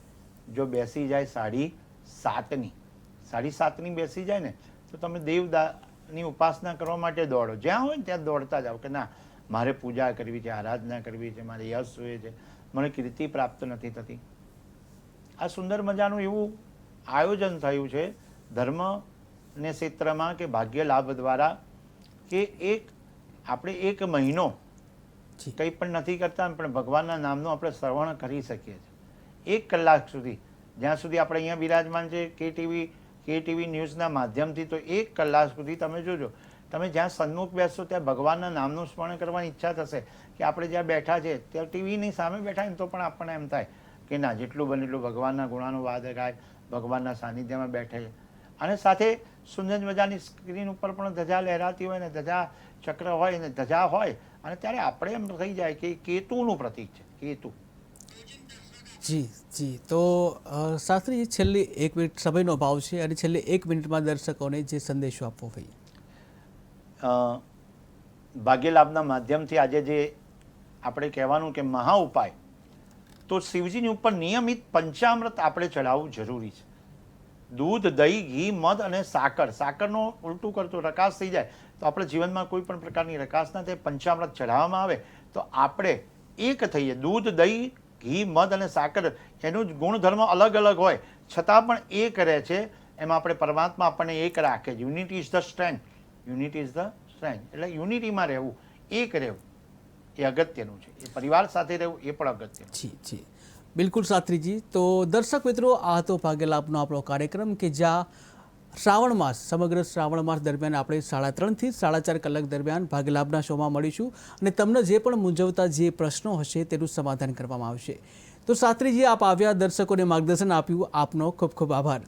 જો બેસી જાય 7.5ની, 7.5ની બેસી જાય ને તો તમે દેવની ઉપાસના કરવા માટે દોડો, જ્યાં હોય ને ત્યાં દોડતા જાઓ કે ના મારે પૂજા કરવી છે, આરાધના કરવી છે, મારે યશ જોઈએ છે, મને કીર્તિ પ્રાપ્ત નથી થતી. આ સુંદર મજાનું એવું આયોજન થયું છે ધર્મને ક્ષેત્રમાં કે ભાગ્ય લાભ દ્વારા કે આપણે 1 મહિનો કંઈ પણ નથી કરતા પણ ભગવાનના નામનું આપણે શ્રવણ કરી શકીએ છીએ 1 કલાક સુધી. જ્યાં સુધી આપણે અહીંયા બિરાજમાન છે કેટીવી ન્યૂઝના માધ્યમથી, તો 1 કલાક સુધી તમે જોજો, તમે જ્યાં સન્મુખ બેસશો ત્યાં ભગવાનના નામનું સ્મરણ કરવાની ઈચ્છા થશે કે આપણે જ્યાં બેઠા છે ત્યાં ટીવીની સામે બેઠા ને તો પણ આપણને એમ થાય કે ના જેટલું બને એટલું ભગવાનના ગુણાનું વાદ ગાય, ભગવાનના સાનિધ્યમાં બેઠે છે. અને સાથે સુંદર મજાની સ્ક્રીન ઉપર પણ ધજા લહેરાતી હોય ને ધજા ચક્ર હોય ને ધજા હોય અને ત્યારે આપણે એમ થઈ જાય કે કેતુનું પ્રતીક છે, કેતુ. જી તો શાસ્ત્રીજી છેલ્લી 1 મિનિટ સમયનો ભાવ છે અને છેલ્લી 1 મિનિટમાં દર્શકોને જે સંદેશો આપવો જોઈએ. ભાગ્ય લાભના માધ્યમથી આજે જે આપણે કહેવાનું કે મહા ઉપાય તો શિવજીની ઉપર નિયમિત પંચામૃત આપણે ચડાવવું જરૂરી છે. દૂધ, દહીં, ઘી, મધ અને સાકર. સાકરનો ઉલટું કરતો રકાસ થઈ જાય તો આપણે જીવનમાં કોઈ પણ પ્રકારની રકાસ ના થાય. પંચામૃત ચઢાવવામાં આવે તો આપણે એક થઈએ. દૂધ, દહીં, ઘી, મધ અને સાકર એનું જ ગુણધર્મ અલગ અલગ હોય છતાં પણ એક રહે છે. એમાં આપણે પરમાત્મા આપણને એક રાખે. Unity is the strength, unity is the strength. એટલે યુનિટીમાં રહેવું, એક રહેવું એ અગત્યનું છે. એ પરિવાર સાથે રહેવું એ પણ અગત્યનું. જી બિલકુલ શાસ્ત્રીજી. તો દર્શક મિત્રો, આ હતો ભાગ્ય લાભનો આપણો કાર્યક્રમ કે જ્યાં શ્રાવણ માસ, સમગ્ર શ્રાવણ માસ દરમિયાન આપણે 3:30 થી 4:30 કલાક દરમિયાન ભાગ્ય લાભના શોમાં મળીશું અને તમને જે પણ મૂંઝવતા જે પ્રશ્નો હશે તેનું સમાધાન કરવામાં આવશે. તો શાસ્ત્રીજી આપ આવ્યા, દર્શકોને માર્ગદર્શન આપ્યું, આપનો ખૂબ ખૂબ આભાર.